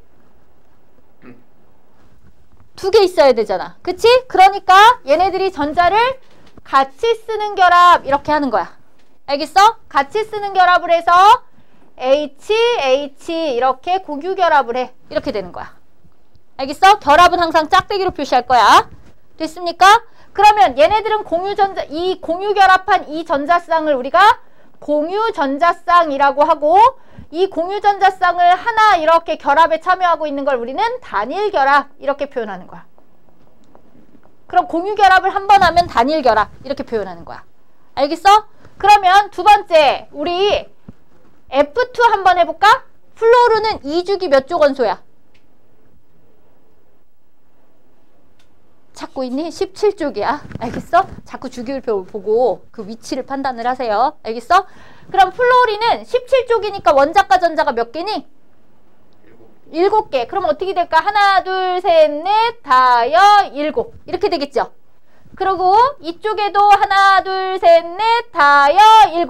Speaker 1: 2개 있어야 되잖아. 그치? 그러니까 얘네들이 전자를 같이 쓰는 결합 이렇게 하는 거야. 알겠어? 같이 쓰는 결합을 해서 H 이렇게 공유결합을 해. 이렇게 되는 거야. 알겠어? 결합은 항상 짝대기로 표시할 거야. 됐습니까? 그러면 얘네들은 이 공유결합한 이 전자쌍을 우리가 공유전자쌍이라고 하고, 이 공유전자쌍을 하나 이렇게 결합에 참여하고 있는 걸 우리는 단일결합 이렇게 표현하는 거야. 그럼 공유결합을 한 번 하면 단일결합 이렇게 표현하는 거야. 알겠어? 그러면 두 번째 우리 F2 한번 해볼까? 플로르는 2주기 몇 쪽 원소야? 찾고 있니? 17쪽이야. 알겠어? 자꾸 주기율표 보고 그 위치를 판단을 하세요. 알겠어? 그럼 플로리는 17쪽이니까 원자과 전자가 몇 개니? 7개. 그럼 어떻게 될까? 하나, 둘, 셋, 넷, 다여, 7. 이렇게 되겠죠? 그리고 이쪽에도 하나, 둘, 셋, 넷, 다여, 7.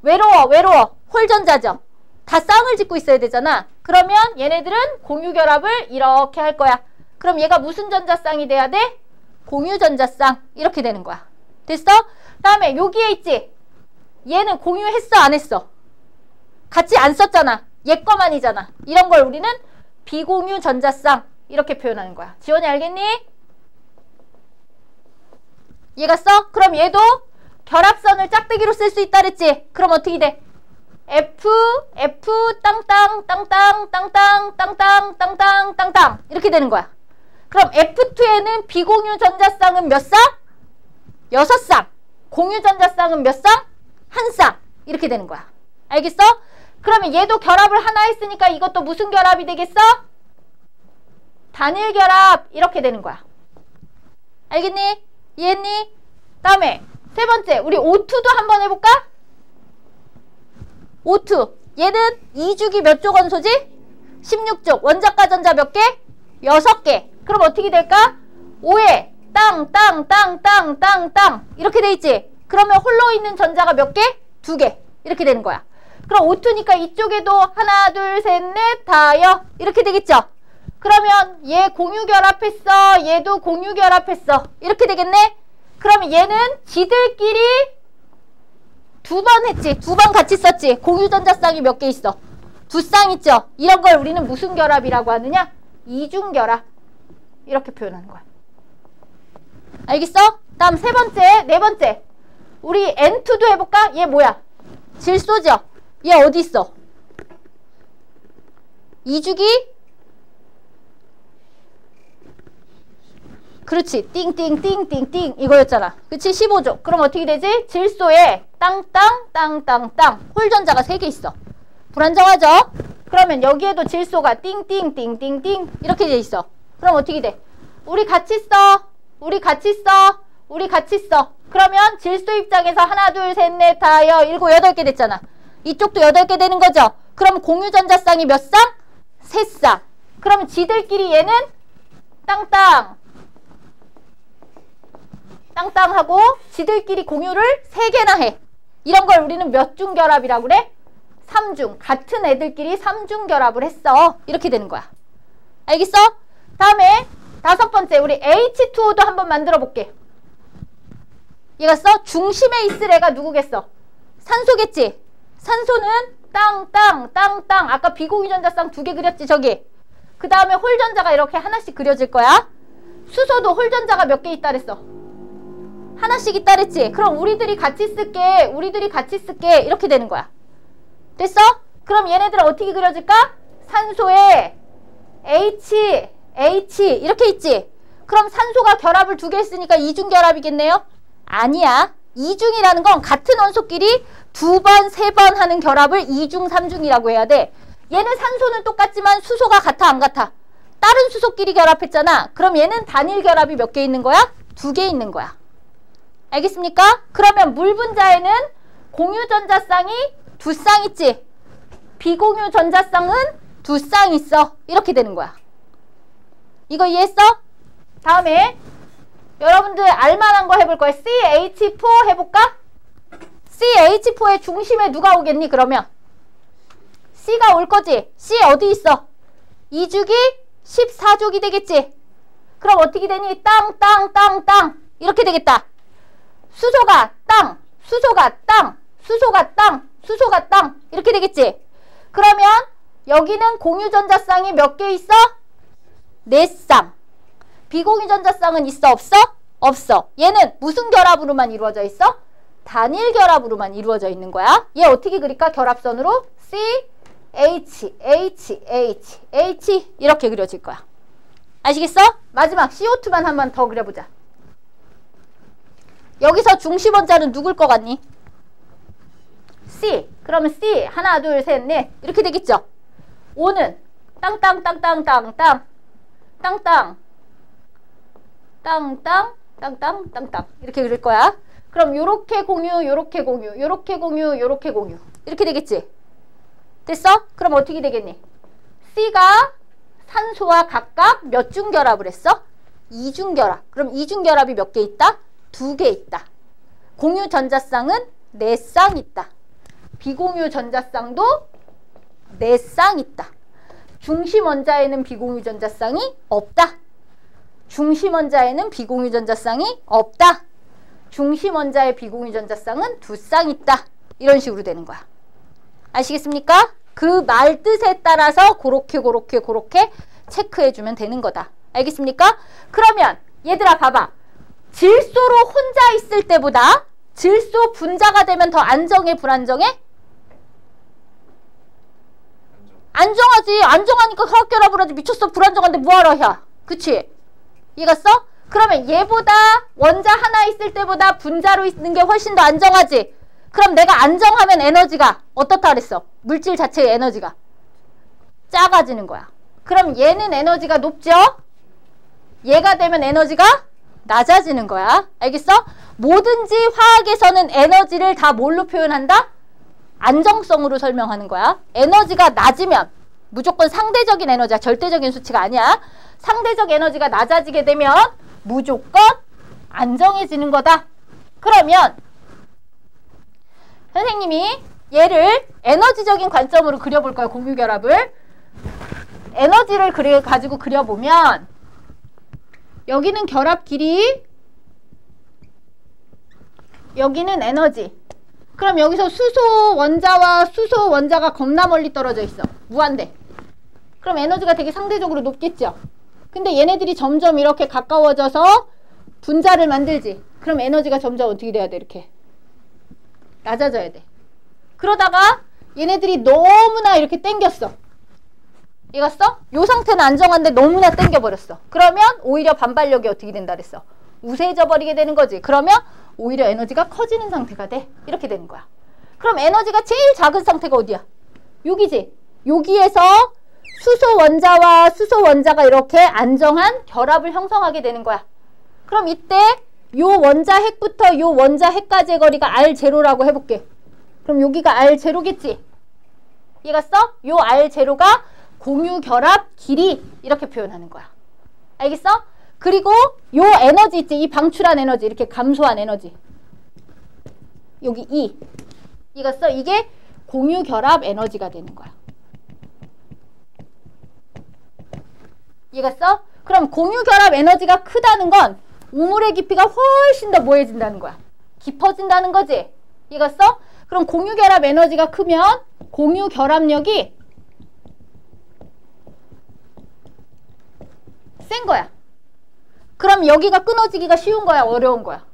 Speaker 1: 외로워. 홀전자죠? 다 쌍을 짓고 있어야 되잖아. 그러면 얘네들은 공유결합을 이렇게 할 거야. 그럼 얘가 무슨 전자쌍이 돼야 돼? 공유전자쌍. 이렇게 되는 거야. 됐어? 다음에 여기에 있지? 얘는 공유했어 안 했어? 같이 안 썼잖아. 얘 거만이잖아. 이런 걸 우리는 비공유전자쌍 이렇게 표현하는 거야. 지원이 알겠니? 얘가 써? 그럼 얘도 결합선을 짝대기로 쓸 수 있다 그랬지? 그럼 어떻게 돼? F 땅땅 땅땅 땅땅 땅땅 땅땅 땅땅 이렇게 되는 거야. 그럼 F2에는 비공유전자쌍은 몇 쌍? 6쌍. 공유전자쌍은 몇 쌍? 1쌍. 이렇게 되는 거야. 알겠어? 그러면 얘도 결합을 하나 했으니까 이것도 무슨 결합이 되겠어? 단일결합. 이렇게 되는 거야. 알겠니? 이해했니? 다음에 세 번째 우리 O2도 한번 해볼까? O2 얘는 2주기 몇 쪽 원소지? 16쪽. 원자과 전자 몇 개? 6개. 그럼 어떻게 될까? 5에 땅 이렇게 돼 있지? 그러면 홀로 있는 전자가 몇 개? 2개. 이렇게 되는 거야. 그럼 O2니까 이쪽에도 하나, 둘, 셋, 넷, 다여. 이렇게 되겠죠? 그러면 얘 공유결합했어. 얘도 공유결합했어. 이렇게 되겠네? 그러면 얘는 지들끼리 2번 했지? 2번 같이 썼지? 공유전자쌍이 몇 개 있어? 2쌍 있죠? 이런 걸 우리는 무슨 결합이라고 하느냐? 이중결합. 이렇게 표현하는 거야. 알겠어? 다음 세 번째, 네 번째. 우리 N2도 해볼까? 얘 뭐야? 질소죠? 얘 어디 있어? 2주기? 그렇지. 띵띵띵띵띵 이거였잖아. 그치? 15조. 그럼 어떻게 되지? 질소에 땅땅 홀전자가 3개 있어. 불안정하죠? 그러면 여기에도 질소가 띵띵띵띵띵 이렇게 돼 있어. 그럼 어떻게 돼? 우리 같이 써. 그러면 질소 입장에서 하나, 둘, 셋, 넷, 다여, 7, 8개 됐잖아. 이쪽도 8개 되는 거죠? 그럼 공유전자쌍이 몇 쌍? 3쌍. 그러면 지들끼리 얘는 땅땅하고 지들끼리 공유를 3개나 해. 이런 걸 우리는 몇 중 결합이라고 그래? 3중. 같은 애들끼리 3중 결합을 했어. 이렇게 되는 거야. 알겠어? 다음에 5번째 우리 H2O도 한번 만들어 볼게. 얘가 써? 중심에 있을 애가 누구겠어? 산소겠지? 산소는 땅땅 아까 비공유전자쌍 2개 그렸지 저기? 그 다음에 홀전자가 이렇게 하나씩 그려질 거야. 수소도 홀전자가 몇 개 있다 그랬어? 하나씩 있다 그랬지? 그럼 우리들이 같이 쓸게 이렇게 되는 거야. 됐어? 그럼 얘네들은 어떻게 그려질까? 산소에 H 이렇게 있지? 그럼 산소가 결합을 2개 했으니까 이중결합이겠네요? 아니야. 이중이라는 건 같은 원소끼리 2번, 3번 하는 결합을 2중, 3중이라고 해야 돼. 얘는 산소는 똑같지만 수소가 같아, 안 같아? 다른 수소끼리 결합했잖아. 그럼 얘는 단일 결합이 몇 개 있는 거야? 2개 있는 거야. 알겠습니까? 그러면 물 분자에는 공유 전자쌍이 2쌍 있지? 비공유 전자쌍은 2쌍 있어. 이렇게 되는 거야. 이거 이해했어? 다음에 여러분들 알만한 거 해볼 거야. CH4 해볼까? CH4의 중심에 누가 오겠니? 그러면 C가 올 거지? C 어디 있어? 2주기 14족이 되겠지? 그럼 어떻게 되니? 땅 이렇게 되겠다. 수소가 땅 이렇게 되겠지? 그러면 여기는 공유전자쌍이 몇 개 있어? 4쌍. 비공유전자쌍은 있어? 없어? 없어. 얘는 무슨 결합으로만 이루어져 있어? 단일 결합으로만 이루어져 있는 거야. 얘 어떻게 그릴까? 결합선으로 C, H 이렇게 그려질 거야. 아시겠어? 마지막 CO2만 한 번 더 그려보자. 여기서 중심원자는 누굴 것 같니? C. 그러면 C 하나 둘 셋 넷 이렇게 되겠죠? O는 땅땅 이렇게 그릴 거야. 그럼 요렇게 공유 이렇게 되겠지? 됐어? 그럼 어떻게 되겠니? C가 산소와 각각 몇 중 결합을 했어? 2중 결합. 그럼 2중 결합이 몇 개 있다? 2개 있다. 공유 전자쌍은 4쌍 있다. 비공유 전자쌍도 4쌍 있다. 중심 원자에는 비공유 전자쌍이 없다. 중심 원자에는 비공유 전자쌍이 없다. 중심 원자의 비공유 전자쌍은 2쌍 있다. 이런 식으로 되는 거야. 아시겠습니까? 그 말 뜻에 따라서 그렇게 체크해주면 되는 거다. 알겠습니까? 그러면 얘들아 봐봐. 질소로 혼자 있을 때보다 질소 분자가 되면 더 안정해, 불안정해? 안정하지. 안정하니까 화학결합을 하지. 미쳤어. 불안정한데 뭐하러 해? 그치? 이해갔어? 그러면 얘보다 원자 하나 있을 때보다 분자로 있는 게 훨씬 더 안정하지. 그럼 내가 안정하면 에너지가 어떻다 그랬어? 물질 자체의 에너지가 작아지는 거야. 그럼 얘는 에너지가 높죠? 얘가 되면 에너지가 낮아지는 거야. 알겠어? 뭐든지 화학에서는 에너지를 다 뭘로 표현한다? 안정성으로 설명하는 거야. 에너지가 낮으면 무조건 상대적인 에너지야. 절대적인 수치가 아니야. 상대적 에너지가 낮아지게 되면 무조건 안정해지는 거다. 그러면 선생님이 얘를 에너지적인 관점으로 그려볼 거야. 공유결합을. 에너지를 가지고 그려보면 여기는 결합 길이, 여기는 에너지. 그럼 여기서 수소 원자와 수소 원자가 겁나 멀리 떨어져 있어. 무한대. 그럼 에너지가 되게 상대적으로 높겠죠. 근데 얘네들이 점점 이렇게 가까워져서 분자를 만들지. 그럼 에너지가 점점 어떻게 돼야 돼? 이렇게 낮아져야 돼. 그러다가 얘네들이 너무나 이렇게 땡겼어. 이해갔어? 요 상태는 안정한데 너무나 땡겨버렸어. 그러면 오히려 반발력이 어떻게 된다 그랬어? 우세해져 버리게 되는 거지. 그러면 오히려 에너지가 커지는 상태가 돼. 이렇게 되는 거야. 그럼 에너지가 제일 작은 상태가 어디야? 여기지. 여기에서 수소 원자와 수소 원자가 이렇게 안정한 결합을 형성하게 되는 거야. 그럼 이때 요 원자 핵부터 요 원자 핵까지의 거리가 R0라고 해볼게. 그럼 여기가 R0겠지? 이해갔어? 요 R0가 공유 결합 길이 이렇게 표현하는 거야. 알겠어? 그리고 요 에너지 있지? 이 방출한 에너지, 이렇게 감소한 에너지. 여기 E. 이해갔어? 이게 공유 결합 에너지가 되는 거야. 이해갔어? 그럼 공유 결합 에너지가 크다는 건 우물의 깊이가 훨씬 더 뭐해진다는 거야. 깊어진다는 거지. 이해갔어? 그럼 공유 결합 에너지가 크면 공유 결합력이 센 거야. 그럼 여기가 끊어지기가 쉬운 거야, 어려운 거야?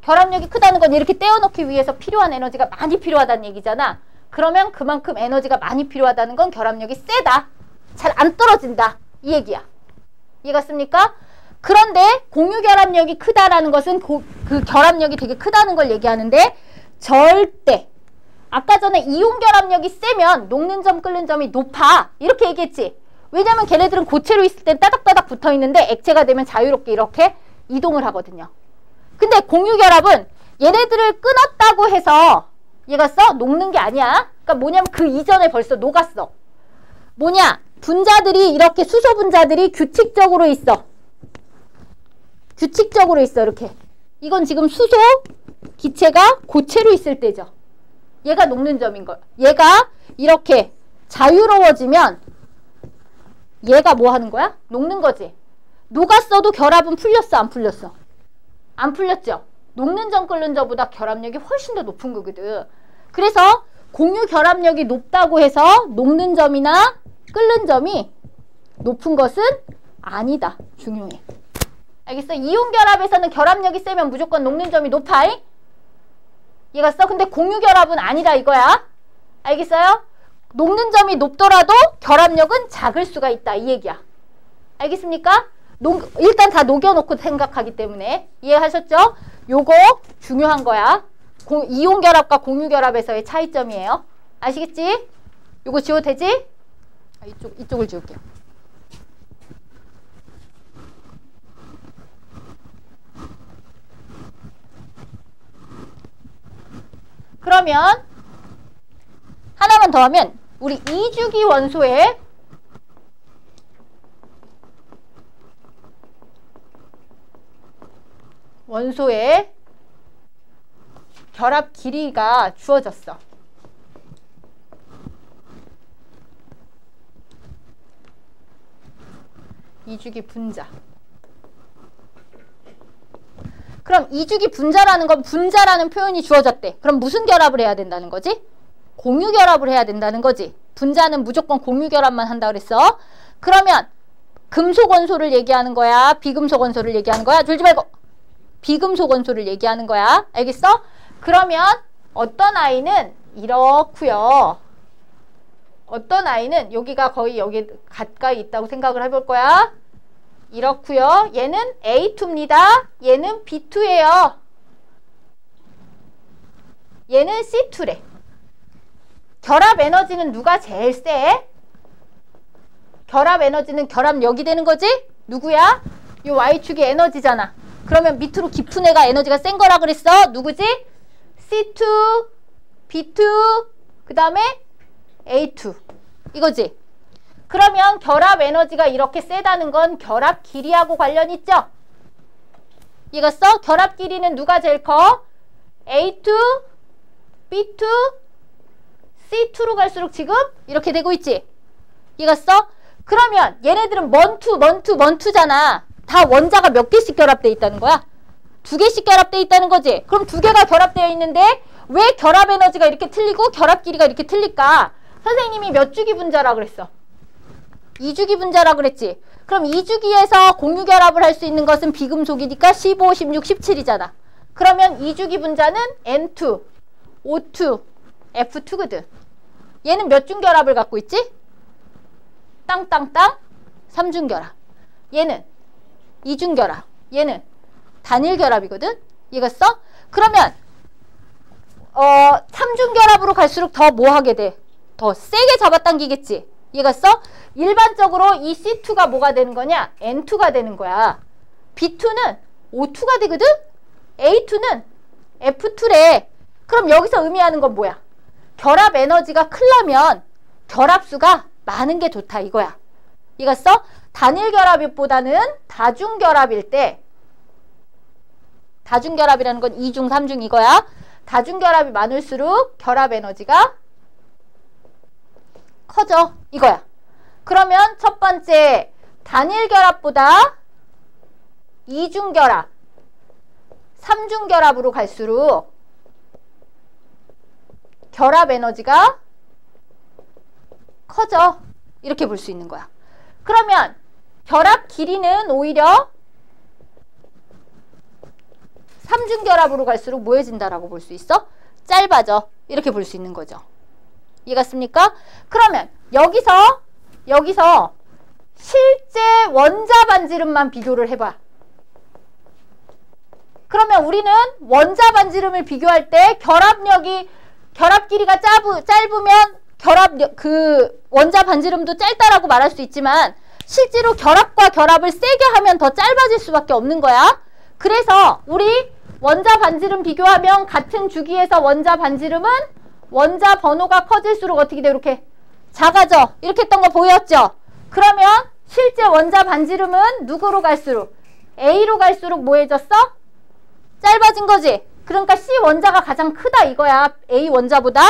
Speaker 1: 결합력이 크다는 건 이렇게 떼어놓기 위해서 필요한 에너지가 많이 필요하다는 얘기잖아. 그러면 그만큼 에너지가 많이 필요하다는 건 결합력이 세다. 잘 안 떨어진다. 이 얘기야. 이해갔습니까? 그런데 공유 결합력이 크다라는 것은 그 결합력이 되게 크다는 걸 얘기하는데 절대 아까 전에 이온 결합력이 세면 녹는 점 끓는 점이 높아 이렇게 얘기했지. 왜냐면 걔네들은 고체로 있을 땐 따닥따닥 붙어있는데 액체가 되면 자유롭게 이렇게 이동을 하거든요. 근데 공유 결합은 얘네들을 끊었다고 해서 얘가 녹는 게 아니야. 그러니까 뭐냐면 그 이전에 벌써 녹았어. 뭐냐? 분자들이 이렇게 수소 분자들이 규칙적으로 있어. 규칙적으로 있어 이렇게. 이건 지금 수소 기체가 고체로 있을 때죠. 얘가 녹는 점인 거야. 얘가 이렇게 자유로워지면 얘가 뭐 하는 거야? 녹는 거지. 녹았어도 결합은 풀렸어 안 풀렸어? 안 풀렸죠. 녹는 점 끓는 점보다 결합력이 훨씬 더 높은 거거든. 그래서 공유 결합력이 높다고 해서 녹는 점이나 끓는 점이 높은 것은 아니다. 중요해. 알겠어? 이온 결합에서는 결합력이 세면 무조건 녹는 점이 높아. 얘가 근데 공유 결합은 아니다 이거야. 알겠어요? 녹는 점이 높더라도 결합력은 작을 수가 있다 이 얘기야. 알겠습니까? 일단 다 녹여놓고 생각하기 때문에 이해하셨죠? 요거 중요한 거야. 이온 결합과 공유 결합에서의 차이점이에요. 아시겠지? 요거 지워도 되지? 이쪽을 지울게요. 그러면 하나만 더 하면 우리 2주기 원소의 결합 길이가 주어졌어. 이주기 분자. 그럼 이주기 분자라는 건 분자라는 표현이 주어졌대. 그럼 무슨 결합을 해야 된다는 거지? 공유 결합을 해야 된다는 거지. 분자는 무조건 공유 결합만 한다 그랬어. 그러면 금속 원소를 얘기하는 거야? 비금속 원소를 얘기하는 거야? 졸지 말고. 비금속 원소를 얘기하는 거야. 알겠어? 그러면 어떤 아이는 이렇고요. 어떤 아이는 여기가 거의 여기 가까이 있다고 생각을 해볼 거야. 이렇고요. 얘는 A2입니다. 얘는 B2예요. 얘는 C2래. 결합 에너지는 누가 제일 세? 결합 에너지는 결합력이 되는 거지? 누구야? 이 Y축이 에너지잖아. 그러면 밑으로 깊은 애가 에너지가 센 거라 그랬어. 누구지? C2, B2, 그 다음에 A2. 이거지? 그러면 결합 에너지가 이렇게 세다는 건 결합 길이하고 관련 있죠? 이해갔어? 결합 길이는 누가 제일 커? A2, B2, C2로 갈수록 지금 이렇게 되고 있지? 이해갔어? 그러면 얘네들은 먼투잖아. 다 원자가 몇 개씩 결합되어 있다는 거야? 2개씩 결합되어 있다는 거지? 그럼 2개가 결합되어 있는데 왜 결합 에너지가 이렇게 틀리고 결합 길이가 이렇게 틀릴까? 선생님이 몇 주기 분자라 그랬어? 2주기 분자라 그랬지? 그럼 2주기에서 공유 결합을 할 수 있는 것은 비금속이니까 15, 16, 17이잖아. 그러면 2주기 분자는 N2, O2, F2거든. 얘는 몇 중 결합을 갖고 있지? 땅땅땅 3중 결합. 얘는 2중 결합. 얘는 단일 결합이거든? 이해갔어? 그러면 3중 결합으로 갈수록 더 뭐 하게 돼? 더 세게 잡아당기겠지? 이해갔어? 일반적으로 이 C2가 뭐가 되는 거냐? N2가 되는 거야. B2는 O2가 되거든? A2는 F2래. 그럼 여기서 의미하는 건 뭐야? 결합 에너지가 크려면 결합수가 많은 게 좋다 이거야. 이해갔어? 단일 결합보다는 다중 결합일 때, 다중 결합이라는 건 2중, 3중 이거야. 다중 결합이 많을수록 결합 에너지가 커져 이거야. 그러면 첫 번째 단일 결합보다 2중 결합, 3중 결합으로 갈수록 결합 에너지가 커져. 이렇게 볼 수 있는 거야. 그러면 결합 길이는 오히려 삼중결합으로 갈수록 뭐해진다라고 볼 수 있어? 짧아져. 이렇게 볼 수 있는 거죠. 이해갔습니까? 그러면 여기서 실제 원자 반지름만 비교를 해봐. 그러면 우리는 원자 반지름을 비교할 때 결합 길이가 짧으면 원자 반지름도 짧다라고 말할 수 있지만 실제로 결합과 결합을 세게 하면 더 짧아질 수밖에 없는 거야. 그래서 우리 원자 반지름 비교하면 같은 주기에서 원자 반지름은 원자 번호가 커질수록 어떻게 돼? 이렇게 작아져. 이렇게 했던 거 보였죠? 그러면 실제 원자 반지름은 누구로 갈수록? A로 갈수록 뭐해졌어? 짧아진 거지. 그러니까 C 원자가 가장 크다 이거야. A 원자보다.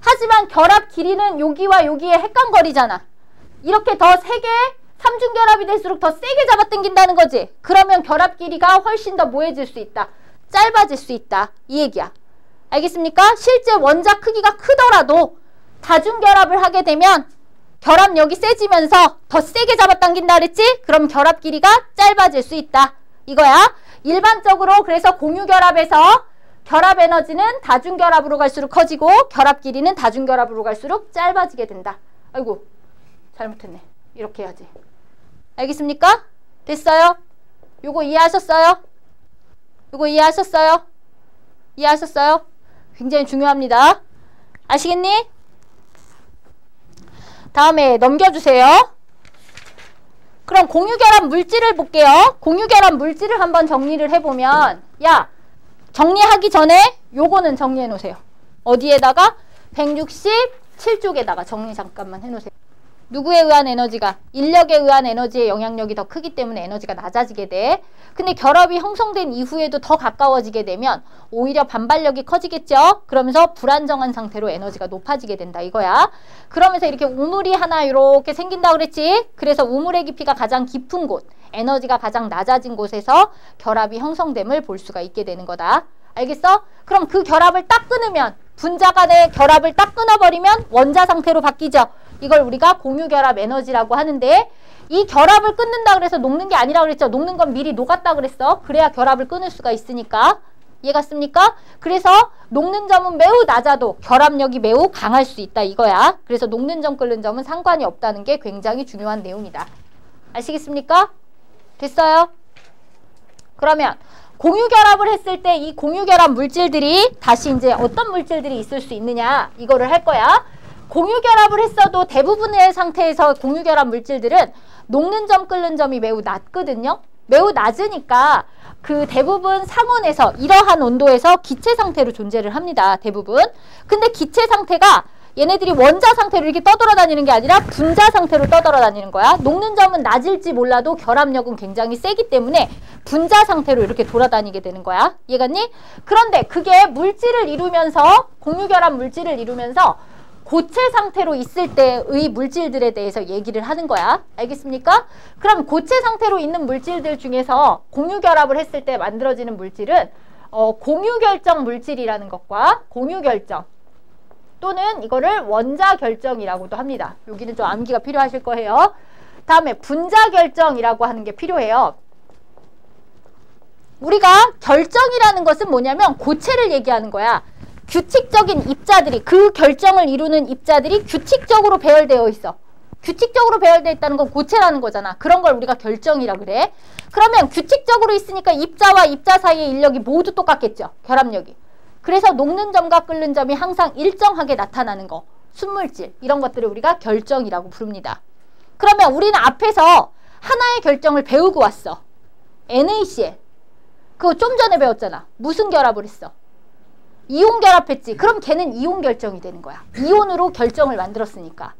Speaker 1: 하지만 결합 길이는 여기와 여기에 헷갈거리잖아. 이렇게 더 세게 삼중결합이 될수록 더 세게 잡아당긴다는 거지. 그러면 결합 길이가 훨씬 더 뭐해질 수 있다. 짧아질 수 있다. 이 얘기야. 알겠습니까? 실제 원자 크기가 크더라도 다중결합을 하게 되면 결합력이 세지면서 더 세게 잡아당긴다 그랬지? 그럼 결합 길이가 짧아질 수 있다. 이거야. 일반적으로 그래서 공유결합에서 결합 에너지는 다중결합으로 갈수록 커지고 결합 길이는 다중결합으로 갈수록 짧아지게 된다. 아이고 잘못했네. 이렇게 해야지. 알겠습니까? 됐어요? 요거 이해하셨어요? 요거 이해하셨어요? 이해하셨어요? 굉장히 중요합니다. 아시겠니? 다음에 넘겨주세요. 그럼 공유결합 물질을 볼게요. 공유결합 물질을 한번 정리를 해보면 야 정리하기 전에 요거는 정리해 놓으세요. 어디에다가? 167쪽에다가 정리 잠깐만 해놓으세요. 누구에 의한 에너지가? 인력에 의한 에너지의 영향력이 더 크기 때문에 에너지가 낮아지게 돼. 근데 결합이 형성된 이후에도 더 가까워지게 되면 오히려 반발력이 커지겠죠? 그러면서 불안정한 상태로 에너지가 높아지게 된다 이거야. 그러면서 이렇게 우물이 하나 이렇게 생긴다 그랬지? 그래서 우물의 깊이가 가장 깊은 곳, 에너지가 가장 낮아진 곳에서 결합이 형성됨을 볼 수가 있게 되는 거다. 알겠어? 그럼 그 결합을 딱 끊으면 분자 간의 결합을 딱 끊어버리면 원자 상태로 바뀌죠. 이걸 우리가 공유결합 에너지라고 하는데 이 결합을 끊는다 그래서 녹는 게 아니라 그랬죠. 녹는 건 미리 녹았다 그랬어. 그래야 결합을 끊을 수가 있으니까. 이해갔습니까? 그래서 녹는 점은 매우 낮아도 결합력이 매우 강할 수 있다 이거야. 그래서 녹는 점 끓는 점은 상관이 없다는 게 굉장히 중요한 내용이다. 아시겠습니까? 됐어요? 그러면 공유결합을 했을 때 이 공유결합 물질들이 다시 이제 어떤 물질들이 있을 수 있느냐 이거를 할 거야. 공유결합을 했어도 대부분의 상태에서 공유결합 물질들은 녹는 점 끓는 점이 매우 낮거든요. 매우 낮으니까 그 대부분 상온에서 이러한 온도에서 기체 상태로 존재를 합니다. 대부분. 근데 기체 상태가 얘네들이 원자 상태로 이렇게 떠돌아다니는 게 아니라 분자 상태로 떠돌아다니는 거야. 녹는 점은 낮을지 몰라도 결합력은 굉장히 세기 때문에 분자 상태로 이렇게 돌아다니게 되는 거야. 이해갔니? 그런데 그게 물질을 이루면서 공유결합 물질을 이루면서 고체 상태로 있을 때의 물질들에 대해서 얘기를 하는 거야. 알겠습니까? 그럼 고체 상태로 있는 물질들 중에서 공유결합을 했을 때 만들어지는 물질은 공유결정 물질이라는 것과 공유결정 또는 이거를 원자결정이라고도 합니다. 여기는 좀 암기가 필요하실 거예요. 다음에 분자결정이라고 하는 게 필요해요. 우리가 결정이라는 것은 뭐냐면 고체를 얘기하는 거야. 규칙적인 입자들이 그 결정을 이루는 입자들이 규칙적으로 배열되어 있어. 규칙적으로 배열되어 있다는 건 고체라는 거잖아. 그런 걸 우리가 결정이라 그래. 그러면 규칙적으로 있으니까 입자와 입자 사이의 인력이 모두 똑같겠죠. 결합력이. 그래서 녹는 점과 끓는 점이 항상 일정하게 나타나는 거. 순물질 이런 것들을 우리가 결정이라고 부릅니다. 그러면 우리는 앞에서 하나의 결정을 배우고 왔어. NaCl. 그거 좀 전에 배웠잖아. 무슨 결합을 했어? 이온 결합했지. 그럼 걔는 이온 결정이 되는 거야. 이온으로 결정을 만들었으니까.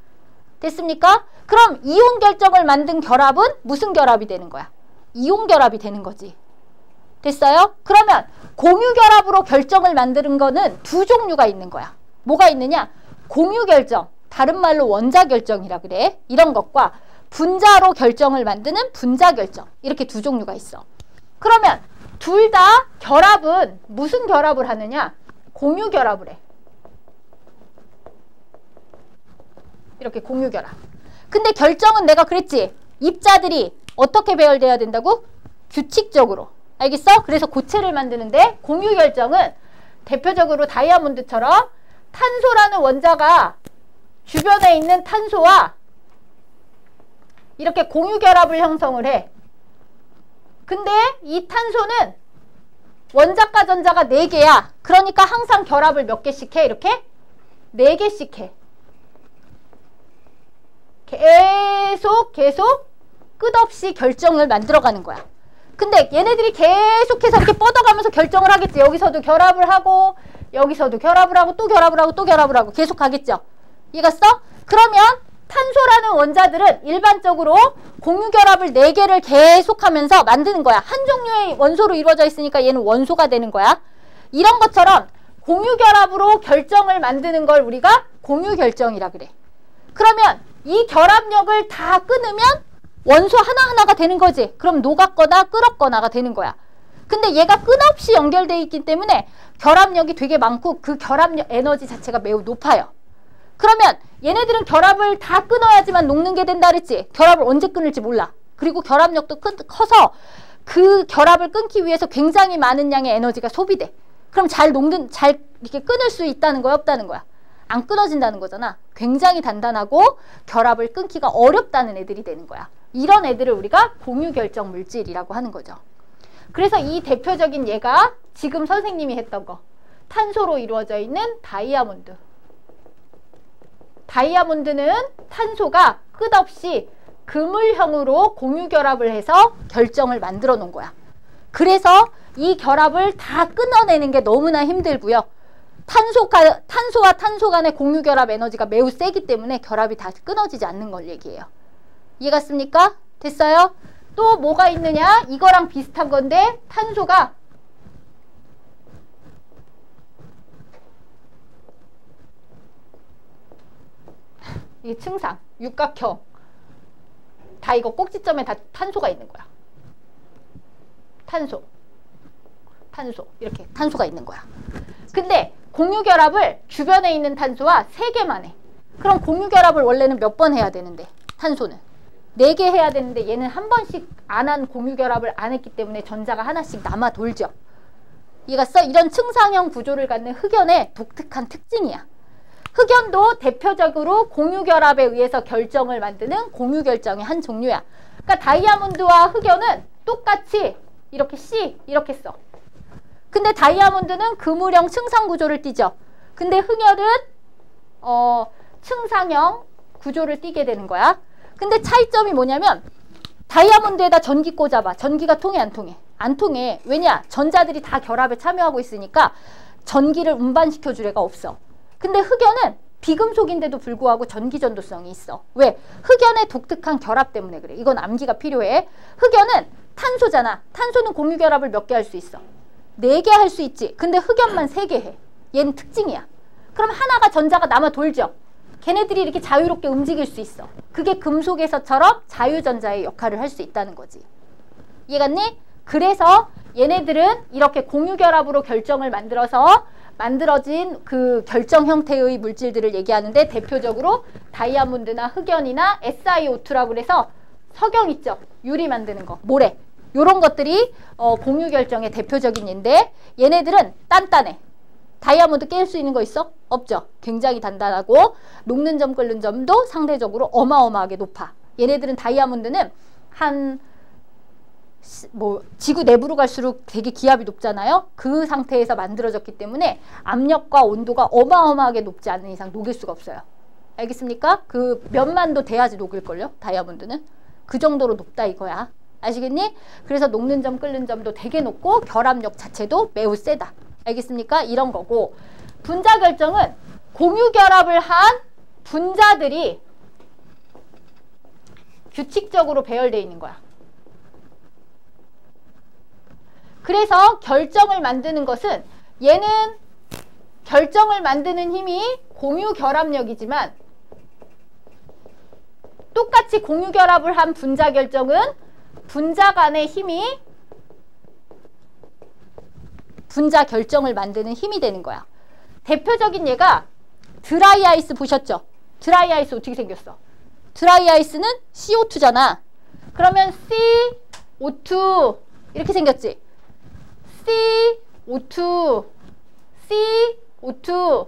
Speaker 1: 됐습니까? 그럼 이온 결정을 만든 결합은 무슨 결합이 되는 거야? 이온 결합이 되는 거지. 됐어요? 그러면 공유 결합으로 결정을 만드는 거는 두 종류가 있는 거야. 뭐가 있느냐? 공유 결정, 다른 말로 원자 결정이라 그래. 이런 것과 분자로 결정을 만드는 분자 결정. 이렇게 두 종류가 있어. 그러면 둘 다 결합은 무슨 결합을 하느냐? 공유 결합을 해. 이렇게 공유 결합. 근데 결정은 내가 그랬지. 입자들이 어떻게 배열돼야 된다고? 규칙적으로. 알겠어? 그래서 고체를 만드는데 공유 결정은 대표적으로 다이아몬드처럼 탄소라는 원자가 주변에 있는 탄소와 이렇게 공유 결합을 형성을 해. 근데 이 탄소는 원자과 전자가 4개야. 그러니까 항상 결합을 몇 개씩 해? 이렇게 4개씩 해. 계속 끝없이 결정을 만들어가는 거야. 근데 얘네들이 계속해서 이렇게 뻗어가면서 결정을 하겠지. 여기서도 결합을 하고 여기서도 결합을 하고 또 결합을 하고 또 결합을 하고 계속 가겠죠. 이해갔어? 그러면 탄소라는 원자들은 일반적으로 공유결합을 4개를 계속하면서 만드는 거야. 한 종류의 원소로 이루어져 있으니까 얘는 원소가 되는 거야. 이런 것처럼 공유결합으로 결정을 만드는 걸 우리가 공유결정이라 그래. 그러면 이 결합력을 다 끊으면 원소 하나하나가 되는 거지. 그럼 녹았거나 끓었거나가 되는 거야. 근데 얘가 끊임없이 연결되어 있기 때문에 결합력이 되게 많고 그 결합력 에너지 자체가 매우 높아요. 그러면 얘네들은 결합을 다 끊어야지만 녹는 게 된다 그랬지. 결합을 언제 끊을지 몰라. 그리고 결합력도 커서 그 결합을 끊기 위해서 굉장히 많은 양의 에너지가 소비돼. 그럼 잘 이렇게 끊을 수 있다는 거야, 없다는 거야? 안 끊어진다는 거잖아. 굉장히 단단하고 결합을 끊기가 어렵다는 애들이 되는 거야. 이런 애들을 우리가 공유결정 물질이라고 하는 거죠. 그래서 이 대표적인 예가 지금 선생님이 했던 거. 탄소로 이루어져 있는 다이아몬드. 다이아몬드는 탄소가 끝없이 그물형으로 공유결합을 해서 결정을 만들어 놓은 거야. 그래서 이 결합을 다 끊어내는 게 너무나 힘들고요. 탄소와 탄소 간의 공유결합 에너지가 매우 세기 때문에 결합이 다 끊어지지 않는 걸 얘기해요. 이해갔습니까? 됐어요? 또 뭐가 있느냐? 이거랑 비슷한 건데 탄소가 이게 층상, 육각형 다 이거 꼭지점에 다 탄소가 있는 거야. 탄소 이렇게 탄소가 있는 거야. 근데 공유결합을 주변에 있는 탄소와 3개만 해. 그럼 공유결합을 원래는 몇 번 해야 되는데 탄소는 4개 해야 되는데 얘는 한 번씩 안 한 공유결합을 안 했기 때문에 전자가 하나씩 남아 돌죠. 이해갔어? 이런 층상형 구조를 갖는 흑연의 독특한 특징이야. 흑연도 대표적으로 공유결합에 의해서 결정을 만드는 공유결정의 한 종류야. 그러니까 다이아몬드와 흑연은 똑같이 이렇게 C 이렇게 써. 근데 다이아몬드는 그물형 층상 구조를 띠죠. 근데 흑연은 층상형 구조를 띠게 되는 거야. 근데 차이점이 뭐냐면 다이아몬드에다 전기 꽂아봐. 전기가 통해 안 통해? 안 통해. 왜냐? 전자들이 다 결합에 참여하고 있으니까 전기를 운반시켜 줄 애가 없어. 근데 흑연은 비금속인데도 불구하고 전기 전도성이 있어. 왜? 흑연의 독특한 결합 때문에 그래. 이건 암기가 필요해. 흑연은 탄소잖아. 탄소는 공유결합을 몇 개 할 수 있어? 4개 할 수 있지. 근데 흑연만 3개 해. 얘는 특징이야. 그럼 하나가 전자가 남아 돌죠. 걔네들이 이렇게 자유롭게 움직일 수 있어. 그게 금속에서처럼 자유전자의 역할을 할 수 있다는 거지. 이해갔니? 그래서 얘네들은 이렇게 공유결합으로 결정을 만들어진 그 결정 형태의 물질들을 얘기하는데 대표적으로 다이아몬드나 흑연이나 SiO2라고 그래서 석영 있죠? 유리 만드는 거, 모래. 요런 것들이 공유결정의 대표적인 예인데 얘네들은 단단해. 다이아몬드 깰 수 있는 거 있어? 없죠. 굉장히 단단하고 녹는 점 끓는 점도 상대적으로 어마어마하게 높아. 얘네들은 다이아몬드는 지구 내부로 갈수록 되게 기압이 높잖아요. 그 상태에서 만들어졌기 때문에 압력과 온도가 어마어마하게 높지 않은 이상 녹일 수가 없어요. 알겠습니까? 그 몇만도 돼야지 녹을걸요. 다이아몬드는. 그 정도로 높다 이거야. 아시겠니? 그래서 녹는 점 끓는 점도 되게 높고 결합력 자체도 매우 세다. 알겠습니까? 이런 거고, 분자 결정은 공유결합을 한 분자들이 규칙적으로 배열되어 있는 거야. 그래서 결정을 만드는 것은 얘는 결정을 만드는 힘이 공유결합력이지만 똑같이 공유결합을 한 분자 결정은 분자 간의 힘이 분자 결정을 만드는 힘이 되는 거야. 대표적인 예가 드라이 아이스 보셨죠? 드라이 아이스 어떻게 생겼어? 드라이 아이스는 CO2잖아. 그럼 그러면 CO2 이렇게 생겼지. CO2, CO2,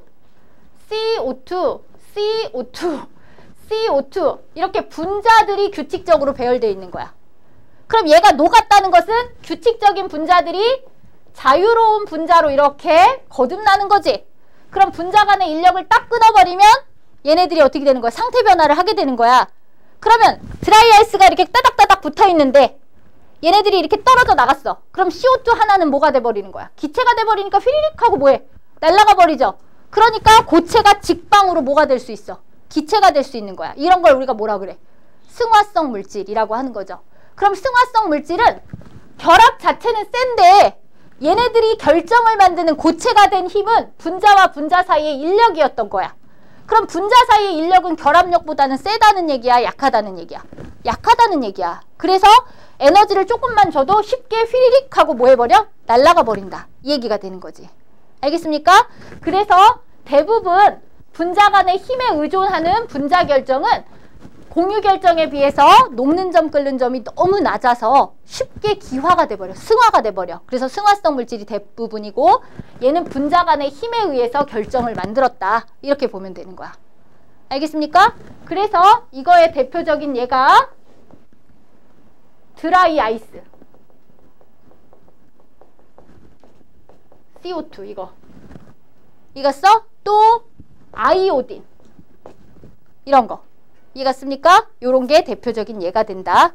Speaker 1: CO2, CO2, CO2 이렇게 분자들이 규칙적으로 배열되어 있는 거야. 그럼 얘가 녹았다는 것은 규칙적인 분자들이 자유로운 분자로 이렇게 거듭나는 거지. 그럼 분자 간의 인력을 딱 끊어버리면 얘네들이 어떻게 되는 거야? 상태 변화를 하게 되는 거야. 그러면 드라이 아이스가 이렇게 따닥따닥 붙어 있는데 얘네들이 이렇게 떨어져 나갔어. 그럼 CO2 하나는 뭐가 돼버리는 거야? 기체가 돼버리니까 휘리릭 하고 뭐해? 날아가 버리죠. 그러니까 고체가 직방으로 뭐가 될 수 있어? 기체가 될 수 있는 거야. 이런 걸 우리가 뭐라 그래? 승화성 물질이라고 하는 거죠. 그럼 승화성 물질은 결합 자체는 센데 얘네들이 결정을 만드는 고체가 된 힘은 분자와 분자 사이의 인력이었던 거야. 그럼 분자 사이의 인력은 결합력보다는 세다는 얘기야? 약하다는 얘기야? 약하다는 얘기야. 그래서 에너지를 조금만 줘도 쉽게 휘리릭 하고 뭐 해버려? 날아가 버린다. 이 얘기가 되는 거지. 알겠습니까? 그래서 대부분 분자 간의 힘에 의존하는 분자 결정은 공유 결정에 비해서 녹는 점 끓는 점이 너무 낮아서 쉽게 기화가 돼버려. 승화가 돼버려. 그래서 승화성 물질이 대부분이고 얘는 분자 간의 힘에 의해서 결정을 만들었다. 이렇게 보면 되는 거야. 알겠습니까? 그래서 이거의 대표적인 예가 드라이 아이스, CO2 이거 써? 또 아이오딘 이런 거 이해갔습니까? 요런 게 대표적인 예가 된다.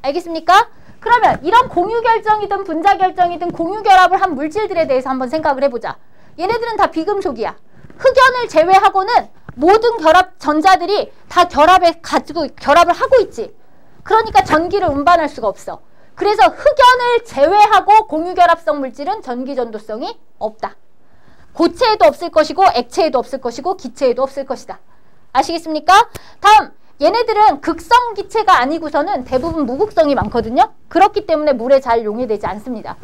Speaker 1: 알겠습니까? 그러면 이런 공유 결정이든 분자 결정이든 공유 결합을 한 물질들에 대해서 한번 생각을 해보자. 얘네들은 다 비금속이야. 흑연을 제외하고는 모든 결합 전자들이 다 결합을 하고 있지. 그러니까 전기를 운반할 수가 없어. 그래서 흑연을 제외하고 공유 결합성 물질은 전기 전도성이 없다. 고체에도 없을 것이고 액체에도 없을 것이고 기체에도 없을 것이다. 아시겠습니까? 다음 얘네들은 극성 기체가 아니고서는 대부분 무극성이 많거든요. 그렇기 때문에 물에 잘 용해되지 않습니다.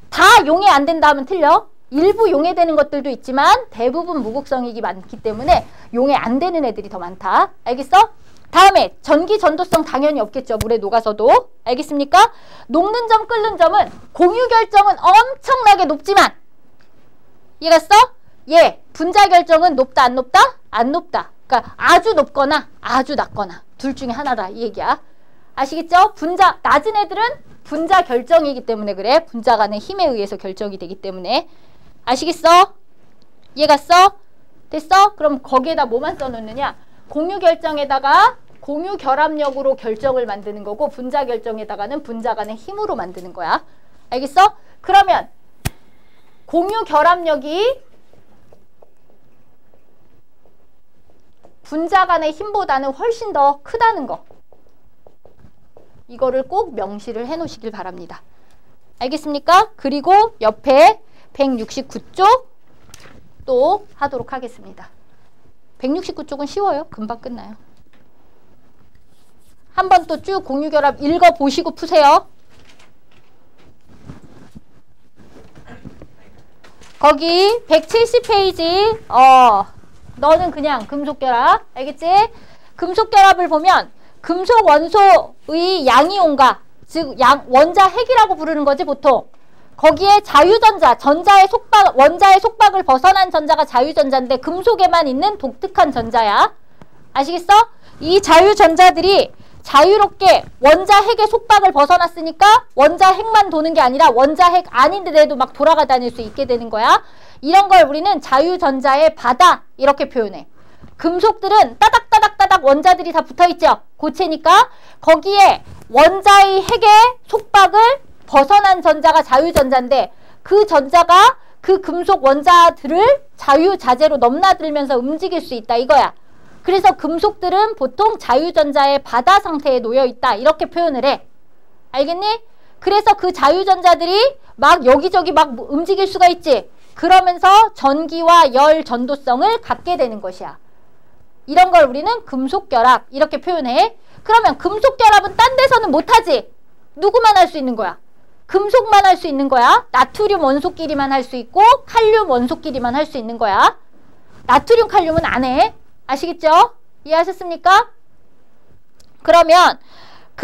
Speaker 1: 다 용해 안 된다 하면 틀려. 일부 용해되는 것들도 있지만 대부분 무극성이기 많기 때문에 용해 안 되는 애들이 더 많다. 알겠어? 다음에 전기 전도성 당연히 없겠죠. 물에 녹아서도. 알겠습니까? 녹는 점 끓는 점은 공유 결정은 엄청나게 높지만 이해갔어? 예, 분자 결정은 높다 안 높다? 안 높다. 그러니까 아주 높거나 아주 낮거나 둘 중에 하나다 이 얘기야. 아시겠죠? 분자 낮은 애들은 분자 결정이기 때문에 그래. 분자 간의 힘에 의해서 결정이 되기 때문에. 아시겠어? 이해갔어? 됐어? 그럼 거기에다 뭐만 써놓느냐? 공유 결정에다가 공유 결합력으로 결정을 만드는 거고 분자 결정에다가는 분자 간의 힘으로 만드는 거야. 알겠어? 그러면 공유 결합력이 분자 간의 힘보다는 훨씬 더 크다는 거. 이거를 꼭 명시를 해 놓으시길 바랍니다. 알겠습니까? 그리고 옆에 169쪽 또 하도록 하겠습니다. 169쪽은 쉬워요. 금방 끝나요. 한번 또 쭉 공유결합 읽어보시고 푸세요. 거기 170페이지 너는 그냥 금속결합 알겠지? 금속결합을 보면 금속 원소의 양이온과 즉 원자 핵이라고 부르는 거지 보통. 거기에 자유전자, 원자의 속박을 벗어난 전자가 자유전자인데 금속에만 있는 독특한 전자야. 아시겠어? 이 자유전자들이 자유롭게 원자 핵의 속박을 벗어났으니까 원자 핵만 도는 게 아니라 원자 핵 아닌데도 막 돌아가 다닐 수 있게 되는 거야. 이런 걸 우리는 자유전자의 바다 이렇게 표현해. 금속들은 따닥따닥따닥 원자들이 다 붙어있죠. 고체니까 거기에 원자의 핵의 속박을 벗어난 전자가 자유전자인데 그 전자가 그 금속 원자들을 자유자재로 넘나들면서 움직일 수 있다 이거야. 그래서 금속들은 보통 자유전자의 바다 상태에 놓여있다 이렇게 표현을 해. 알겠니? 그래서 그 자유전자들이 막 여기저기 막 움직일 수가 있지. 그러면서 전기와 열 전도성을 갖게 되는 것이야. 이런 걸 우리는 금속결합 이렇게 표현해. 그러면 금속결합은 딴 데서는 못하지. 누구만 할 수 있는 거야? 금속만 할 수 있는 거야. 나트륨 원소끼리만 할 수 있고 칼륨 원소끼리만 할 수 있는 거야. 나트륨 칼륨은 안 해. 아시겠죠? 이해하셨습니까? 그러면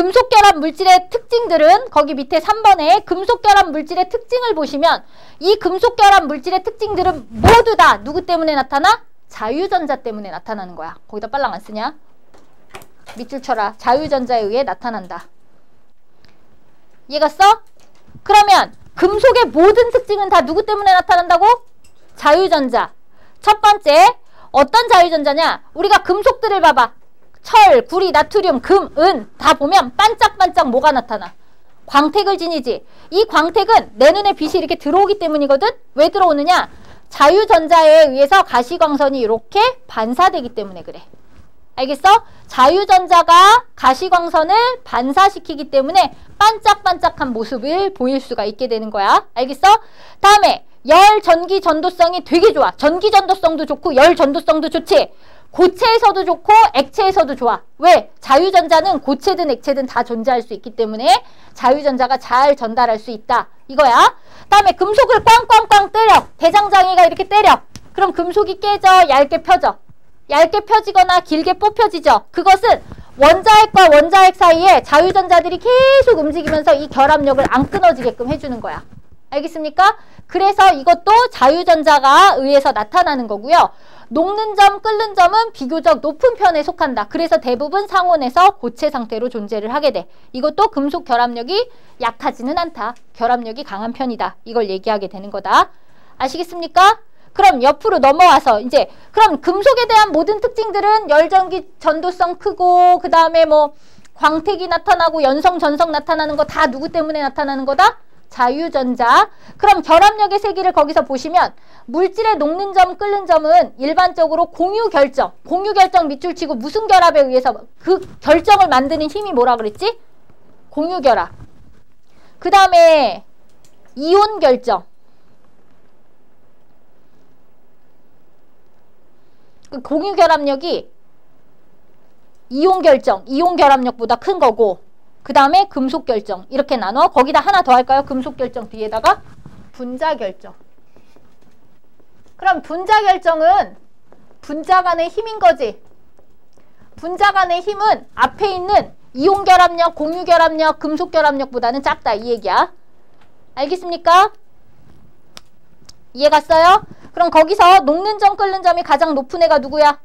Speaker 1: 금속결합 물질의 특징들은 거기 밑에 3번에 금속결합 물질의 특징을 보시면 이 금속결합 물질의 특징들은 모두 다 누구 때문에 나타나? 자유전자 때문에 나타나는 거야. 거기다 빨랑 안 쓰냐? 밑줄 쳐라. 자유전자에 의해 나타난다. 이해갔어? 그러면 금속의 모든 특징은 다 누구 때문에 나타난다고? 자유전자. 첫 번째, 어떤 자유전자냐? 우리가 금속들을 봐봐. 철, 구리, 나트륨, 금, 은 다 보면 반짝반짝 뭐가 나타나? 광택을 지니지. 이 광택은 내 눈에 빛이 이렇게 들어오기 때문이거든? 왜 들어오느냐? 자유전자에 의해서 가시광선이 이렇게 반사되기 때문에 그래. 알겠어? 자유전자가 가시광선을 반사시키기 때문에 반짝반짝한 모습을 보일 수가 있게 되는 거야. 알겠어? 다음에 열, 전기, 전도성이 되게 좋아. 전기 전도성도 좋고 열 전도성도 좋지. 고체에서도 좋고 액체에서도 좋아. 왜? 자유전자는 고체든 액체든 다 존재할 수 있기 때문에 자유전자가 잘 전달할 수 있다. 이거야. 다음에 금속을 꽝꽝꽝 때려. 대장장이가 이렇게 때려. 그럼 금속이 깨져, 얇게 펴져. 얇게 펴지거나 길게 뽑혀지죠. 그것은 원자핵과 원자핵 사이에 자유전자들이 계속 움직이면서 이 결합력을 안 끊어지게끔 해주는 거야. 알겠습니까? 그래서 이것도 자유전자가 의해서 나타나는 거고요. 녹는 점, 끓는 점은 비교적 높은 편에 속한다. 그래서 대부분 상온에서 고체 상태로 존재를 하게 돼. 이것도 금속 결합력이 약하지는 않다. 결합력이 강한 편이다. 이걸 얘기하게 되는 거다. 아시겠습니까? 그럼 옆으로 넘어와서 이제 그럼 금속에 대한 모든 특징들은 열전기 전도성 크고 그 다음에 뭐 광택이 나타나고 연성, 전성 나타나는 거 다 누구 때문에 나타나는 거다? 자유전자. 그럼 결합력의 세기를 거기서 보시면 물질의 녹는 점, 끓는 점은 일반적으로 공유결정. 공유결정 밑줄 치고 무슨 결합에 의해서 그 결정을 만드는 힘이 뭐라 그랬지? 공유결합. 그 다음에 이온결정. 그 공유결합력이 이온결정, 이온결합력보다 큰 거고 그 다음에 금속결정 이렇게 나눠. 거기다 하나 더 할까요? 금속결정 뒤에다가 분자결정. 그럼 분자결정은 분자 간의 힘인 거지. 분자 간의 힘은 앞에 있는 이온결합력, 공유결합력, 금속결합력보다는 작다 이 얘기야. 알겠습니까? 이해 갔어요? 그럼 거기서 녹는 점, 끓는 점이 가장 높은 애가 누구야?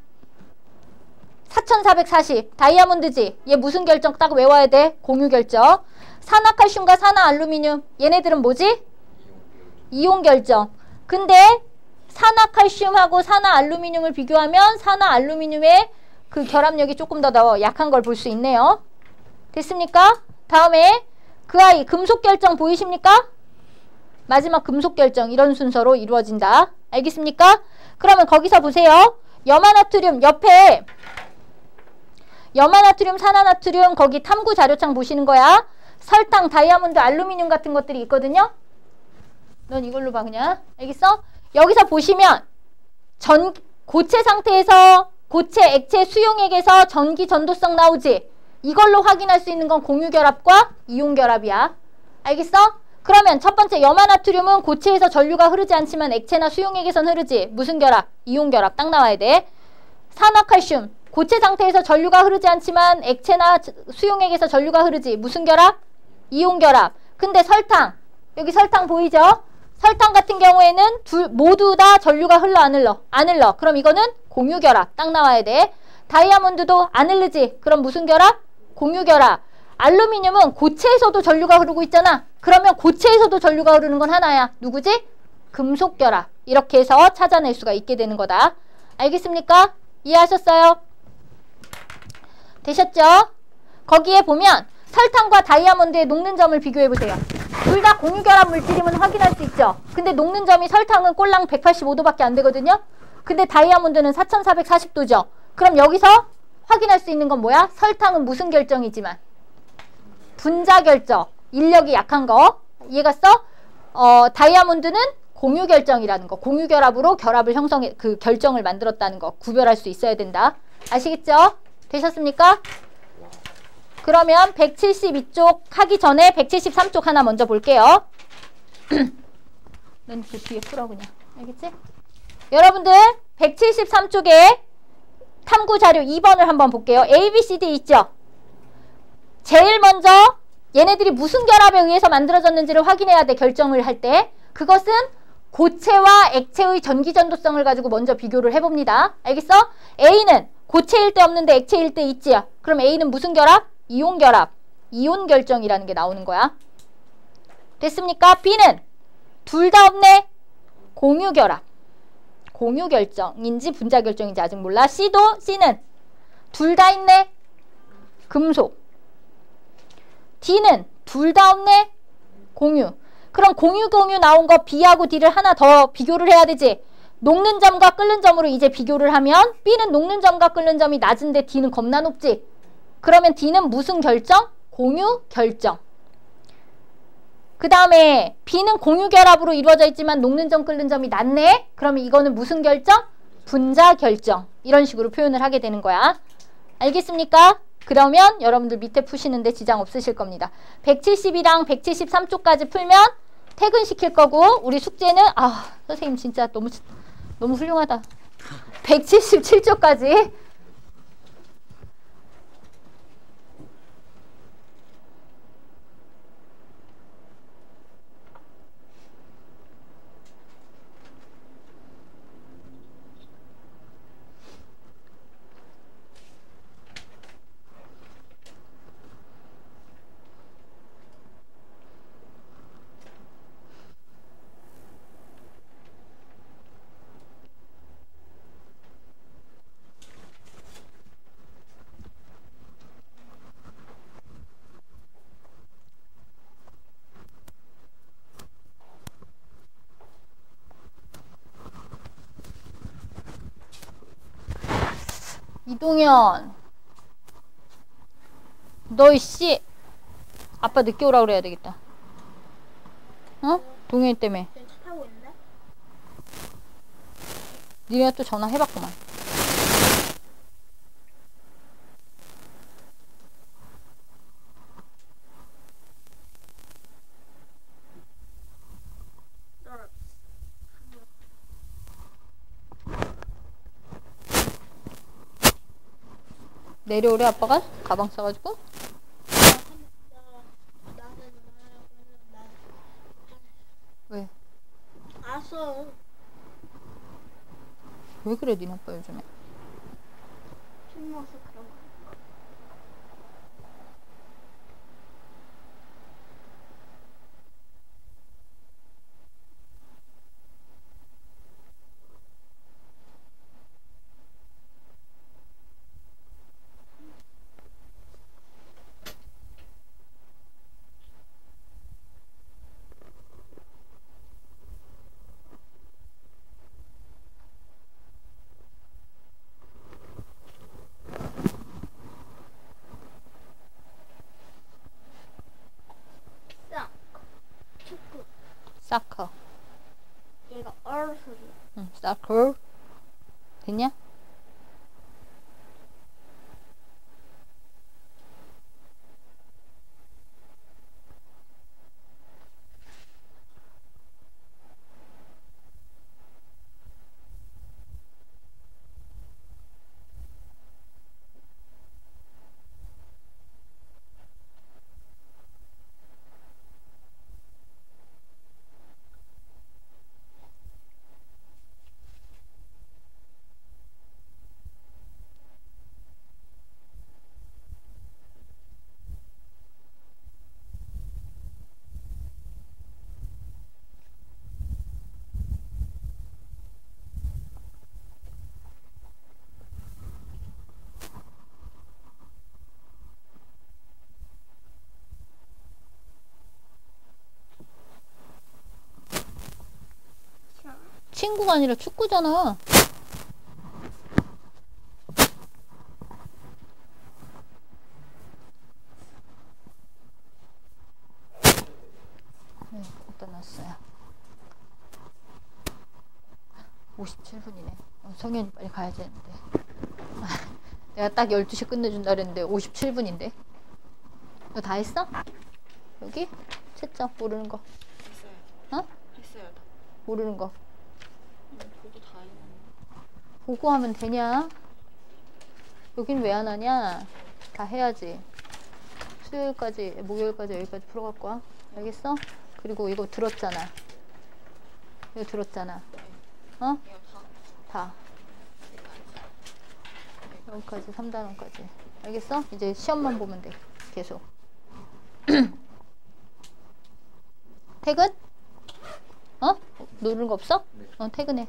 Speaker 1: 4440 다이아몬드지. 얘 무슨 결정 딱 외워야 돼? 공유결정. 산화칼슘과 산화알루미늄 얘네들은 뭐지? 이온결정. 근데 산화칼슘하고 산화알루미늄을 비교하면 산화알루미늄의 그 결합력이 조금 더 약한 걸 볼 수 있네요. 됐습니까? 다음에 그 아이 금속결정 보이십니까? 마지막 금속결정 이런 순서로 이루어진다. 알겠습니까? 그러면 거기서 보세요. 염화나트륨 옆에 염화나트륨, 산화나트륨 거기 탐구 자료창 보시는 거야. 설탕, 다이아몬드, 알루미늄 같은 것들이 있거든요. 넌 이걸로 봐 그냥. 알겠어? 여기서 보시면 고체 상태에서 고체, 액체, 수용액에서 전기 전도성 나오지. 이걸로 확인할 수 있는 건 공유결합과 이온결합이야. 알겠어? 그러면 첫 번째 염화나트륨은 고체에서 전류가 흐르지 않지만 액체나 수용액에선 흐르지. 무슨 결합? 이온결합 딱 나와야 돼. 산화칼슘 고체 상태에서 전류가 흐르지 않지만 액체나 수용액에서 전류가 흐르지. 무슨 결합? 이온결합. 근데 설탕 여기 설탕 보이죠? 설탕 같은 경우에는 모두 다 전류가 흘러 안 흘러? 안 흘러. 그럼 이거는 공유결합 딱 나와야 돼. 다이아몬드도 안 흐르지. 그럼 무슨 결합? 공유결합. 알루미늄은 고체에서도 전류가 흐르고 있잖아. 그러면 고체에서도 전류가 흐르는 건 하나야. 누구지? 금속결합. 이렇게 해서 찾아낼 수가 있게 되는 거다. 알겠습니까? 이해하셨어요? 되셨죠? 거기에 보면 설탕과 다이아몬드의 녹는 점을 비교해보세요. 둘 다 공유결합 물질임은 확인할 수 있죠. 근데 녹는 점이 설탕은 꼴랑 185도밖에 안 되거든요. 근데 다이아몬드는 4440도죠. 그럼 여기서 확인할 수 있는 건 뭐야? 설탕은 무슨 결정이지만 분자결정, 인력이 약한 거. 이해갔어? 다이아몬드는 공유결정이라는 거. 공유결합으로 결합을 형성해 그 결정을 만들었다는 거 구별할 수 있어야 된다. 아시겠죠? 되셨습니까? 그러면 172쪽 하기 전에 173쪽 하나 먼저 볼게요. 넌 그 뒤에 풀어 그냥. 알겠지? 여러분들 173쪽에 탐구 자료 2번을 한번 볼게요. A, B, C, D 있죠? 제일 먼저 얘네들이 무슨 결합에 의해서 만들어졌는지를 확인해야 돼. 결정을 할 때. 그것은 고체와 액체의 전기전도성을 가지고 먼저 비교를 해봅니다. 알겠어? A는 고체일 때 없는데 액체일 때 있지. 그럼 A는 무슨 결합? 이온 결합. 이온 결정이라는 게 나오는 거야. 됐습니까? B는 둘 다 없네. 공유 결합. 공유 결정인지 분자 결정인지 아직 몰라. C는 둘 다 있네. 금속. D는 둘 다 없네. 공유. 그럼 공유 나온 거 B하고 D를 하나 더 비교를 해야 되지. 녹는 점과 끓는 점으로 이제 비교를 하면 B는 녹는 점과 끓는 점이 낮은데 D는 겁나 높지. 그러면 D는 무슨 결정? 공유 결정. 그 다음에 B는 공유 결합으로 이루어져 있지만 녹는 점 끓는 점이 낮네. 그러면 이거는 무슨 결정? 분자 결정. 이런 식으로 표현을 하게 되는 거야. 알겠습니까? 그러면 여러분들 밑에 푸시는데 지장 없으실 겁니다. 170이랑 173쪽까지 풀면 퇴근시킬 거고, 우리 숙제는 선생님 진짜 너무 훌륭하다. 177쪽까지 이동현, 너 이씨 아빠 늦게 오라 그래야 되겠다. 어? 동현이 때문에.
Speaker 2: 타고 있는데?
Speaker 1: 니네가 또 전화해봤구만. 내려오래 아빠가? 가방 싸가지고? 왜?
Speaker 2: 알았어.
Speaker 1: 왜 그래 니네 아빠 요즘에?
Speaker 2: 술 먹어서 그런 거. 축구.
Speaker 1: 사커.
Speaker 2: 얘가 얼 소리.
Speaker 1: 응, 사커. 됐냐? 친구가 아니라 축구잖아. 네, 갖다 놨어요. 57분이네. 성현이 빨리 가야 되는데. 내가 딱 12시 끝내준다 그랬는데 57분인데. 너 다 했어? 여기? 채점 모르는 거.
Speaker 2: 했어요.
Speaker 1: 어?
Speaker 2: 했어요.
Speaker 1: 모르는 거.
Speaker 2: 보고 다 했는데.
Speaker 1: 보고하면 되냐? 여긴 왜 안 하냐? 다 해야지. 수요일까지, 목요일까지 여기까지 풀어갖고 와. 알겠어? 그리고 이거 들었잖아. 이거 들었잖아. 어?
Speaker 2: 이거
Speaker 1: 다.
Speaker 2: 다.
Speaker 1: 여기까지 3단원까지. 알겠어? 이제 시험만 보면 돼. 계속. 퇴근? 어? 노는 거 없어? 퇴근해.